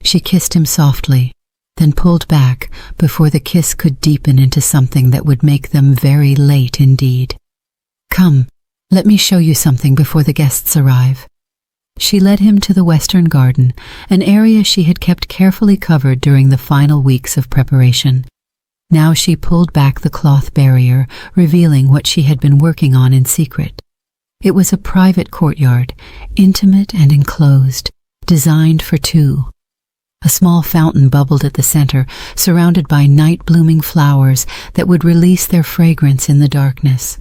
[SPEAKER 1] She kissed him softly, then pulled back before the kiss could deepen into something that would make them very late indeed. "Come, let me show you something before the guests arrive." She led him to the western garden, an area she had kept carefully covered during the final weeks of preparation. Now she pulled back the cloth barrier, revealing what she had been working on in secret. It was a private courtyard, intimate and enclosed, designed for two. A small fountain bubbled at the center, surrounded by night-blooming flowers that would release their fragrance in the darkness.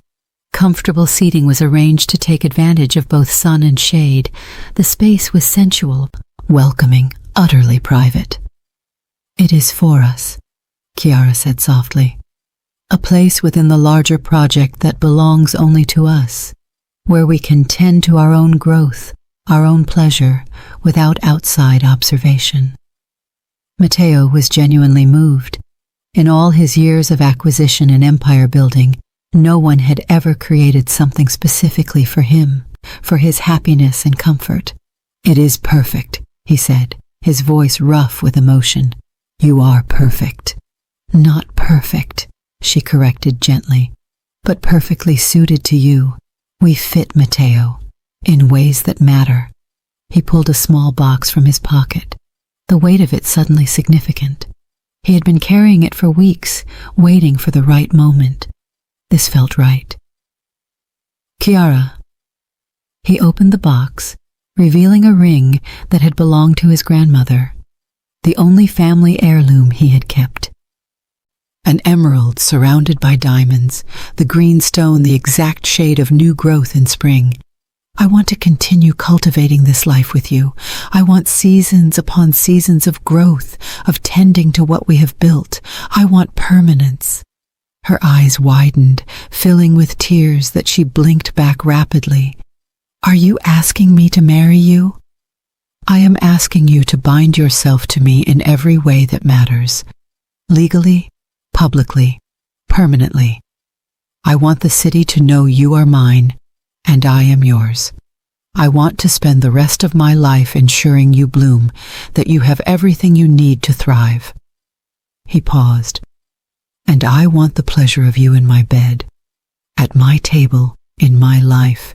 [SPEAKER 1] Comfortable seating was arranged to take advantage of both sun and shade. The space was sensual, welcoming, utterly private. "It is for us," Chiara said softly. "A place within the larger project that belongs only to us, where we can tend to our own growth, our own pleasure, without outside observation." Matteo was genuinely moved. In all his years of acquisition and empire building, no one had ever created something specifically for him, for his happiness and comfort. "It is perfect," he said, his voice rough with emotion. "You are perfect." "Not perfect," she corrected gently, "but perfectly suited to you. We fit, Matteo, in ways that matter. He pulled a small box from his pocket, the weight of it suddenly significant. He had been carrying it for weeks, waiting for the right moment. This felt right. Chiara. He opened the box, revealing a ring that had belonged to his grandmother, the only family heirloom he had kept. An emerald surrounded by diamonds, the green stone the exact shade of new growth in spring. I want to continue cultivating this life with you. I want seasons upon seasons of growth, of tending to what we have built. I want permanence. Her eyes widened, filling with tears that she blinked back rapidly. Are you asking me to marry you? I am asking you to bind yourself to me in every way that matters. Legally, publicly, permanently. I want the city to know you are mine, and I am yours. I want to spend the rest of my life ensuring you bloom, that you have everything you need to thrive. He paused. And I want the pleasure of you in my bed, at my table, in my life,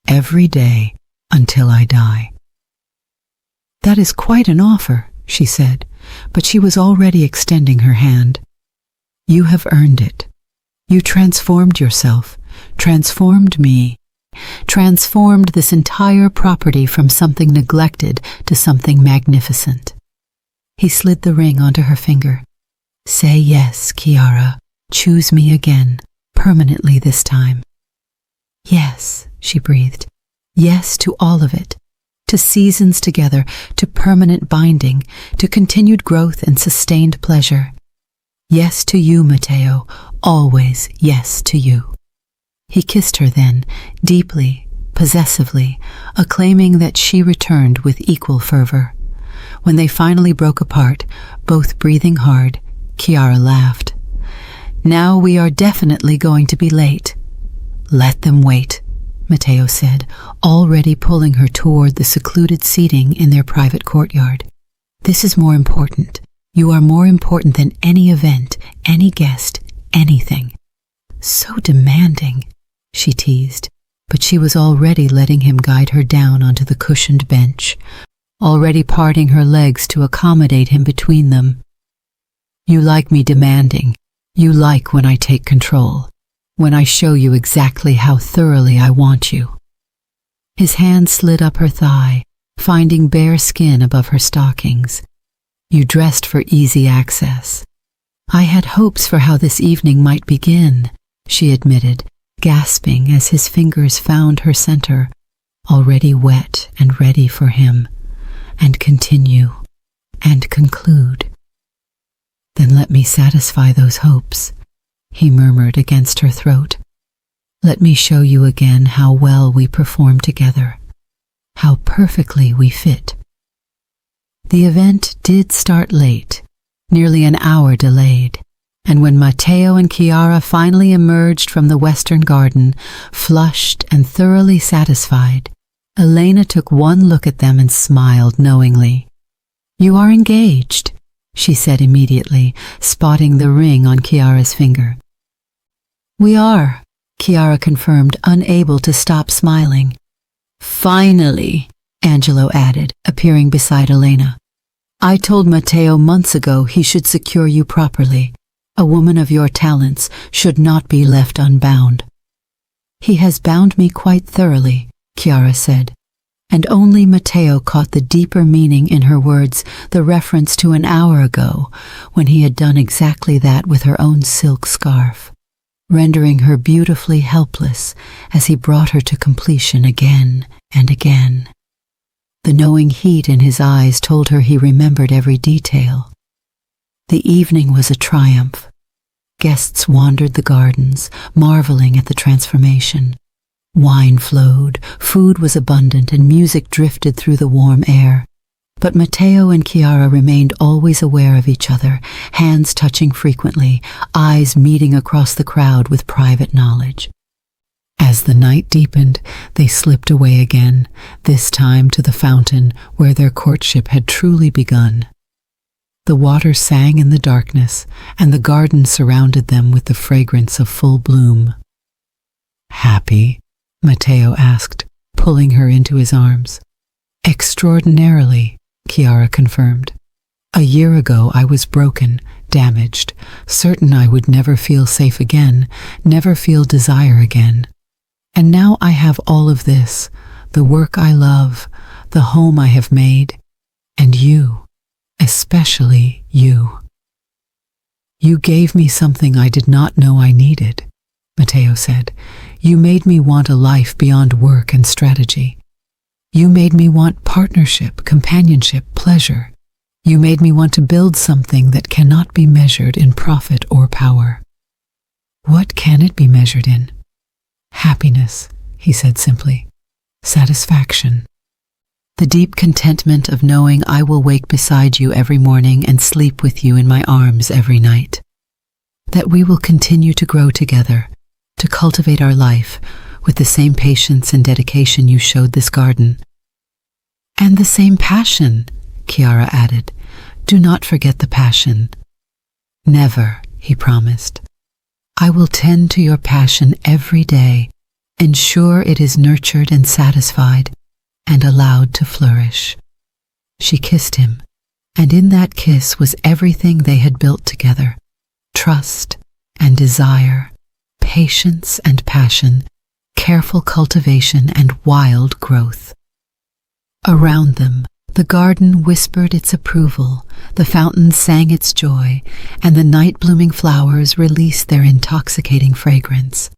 [SPEAKER 1] every day until I die. That is quite an offer, she said, but she was already extending her hand. You have earned it. You transformed yourself, transformed me, transformed this entire property from something neglected to something magnificent. He slid the ring onto her finger. Say yes, Chiara. Choose me again, permanently this time. Yes, she breathed. Yes to all of it. To seasons together, to permanent binding, to continued growth and sustained pleasure. Yes to you, Matteo, always yes to you. He kissed her then, deeply, possessively, acclaiming that she returned with equal fervor. When they finally broke apart, both breathing hard, Chiara laughed. Now we are definitely going to be late. Let them wait, Matteo said, already pulling her toward the secluded seating in their private courtyard. This is more important. You are more important than any event, any guest, anything. So demanding, she teased, but she was already letting him guide her down onto the cushioned bench, already parting her legs to accommodate him between them. You like me demanding. You like when I take control, when I show you exactly how thoroughly I want you. His hand slid up her thigh, finding bare skin above her stockings. You dressed for easy access. I had hopes for how this evening might begin, she admitted, gasping as his fingers found her center, already wet and ready for him, and continue, and conclude. Then let me satisfy those hopes, he murmured against her throat. Let me show you again how well we perform together, how perfectly we fit. The event did start late, nearly an hour delayed, and when Matteo and Chiara finally emerged from the western garden, flushed and thoroughly satisfied, Elena took one look at them and smiled knowingly. You are engaged, she said immediately, spotting the ring on Chiara's finger. We are, Chiara confirmed, unable to stop smiling. Finally, Angelo added, appearing beside Elena. I told Matteo months ago he should secure you properly. A woman of your talents should not be left unbound. He has bound me quite thoroughly, Chiara said, and only Matteo caught the deeper meaning in her words, the reference to an hour ago, when he had done exactly that with her own silk scarf, rendering her beautifully helpless as he brought her to completion again and again. The knowing heat in his eyes told her he remembered every detail. The evening was a triumph. Guests wandered the gardens, marveling at the transformation. Wine flowed, food was abundant, and music drifted through the warm air. But Matteo and Chiara remained always aware of each other, hands touching frequently, eyes meeting across the crowd with private knowledge. As the night deepened, they slipped away again, this time to the fountain where their courtship had truly begun. The water sang in the darkness, and the garden surrounded them with the fragrance of full bloom. Happy, Matteo asked, pulling her into his arms. Extraordinarily, Chiara confirmed. A year ago I was broken, damaged, certain I would never feel safe again, never feel desire again. And now I have all of this, the work I love, the home I have made, and you, especially you. You gave me something I did not know I needed, Matteo said. You made me want a life beyond work and strategy. You made me want partnership, companionship, pleasure. You made me want to build something that cannot be measured in profit or power. What can it be measured in? Happiness, he said simply. Satisfaction. The deep contentment of knowing I will wake beside you every morning and sleep with you in my arms every night. That we will continue to grow together, to cultivate our life with the same patience and dedication you showed this garden. And the same passion, Chiara added. Do not forget the passion. Never, he promised. I will tend to your passion every day, ensure it is nurtured and satisfied, and allowed to flourish. She kissed him, and in that kiss was everything they had built together: trust and desire, patience and passion, careful cultivation and wild growth. Around them, the garden whispered its approval, the fountain sang its joy, and the night-blooming flowers released their intoxicating fragrance.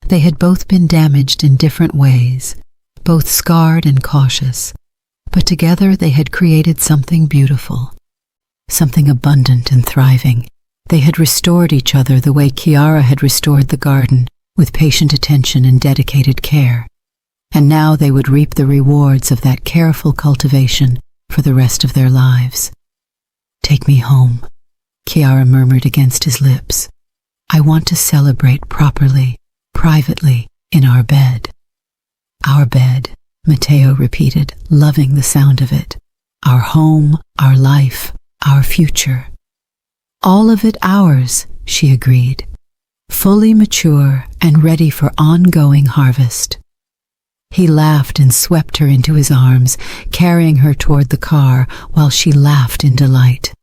[SPEAKER 1] They had both been damaged in different ways, both scarred and cautious, but together they had created something beautiful, something abundant and thriving. They had restored each other the way Chiara had restored the garden, with patient attention and dedicated care. And now they would reap the rewards of that careful cultivation for the rest of their lives. Take me home, Chiara murmured against his lips. I want to celebrate properly, privately, in our bed. Our bed, Matteo repeated, loving the sound of it. Our home, our life, our future. All of it ours, she agreed, fully mature and ready for ongoing harvest. He laughed and swept her into his arms, carrying her toward the car while she laughed in delight.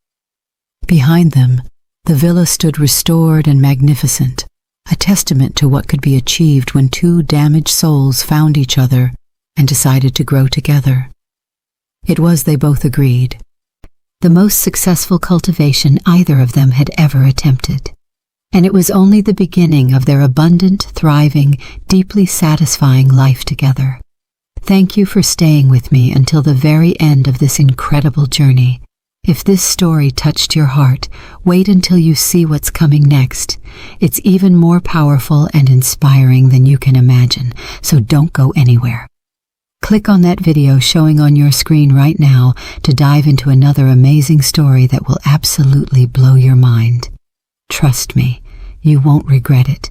[SPEAKER 1] Behind them, the villa stood restored and magnificent, a testament to what could be achieved when two damaged souls found each other and decided to grow together. It was, they both agreed, the most successful cultivation either of them had ever attempted. And it was only the beginning of their abundant, thriving, deeply satisfying life together. Thank you for staying with me until the very end of this incredible journey. If this story touched your heart, wait until you see what's coming next. It's even more powerful and inspiring than you can imagine, so don't go anywhere. Click on that video showing on your screen right now to dive into another amazing story that will absolutely blow your mind. Trust me, you won't regret it.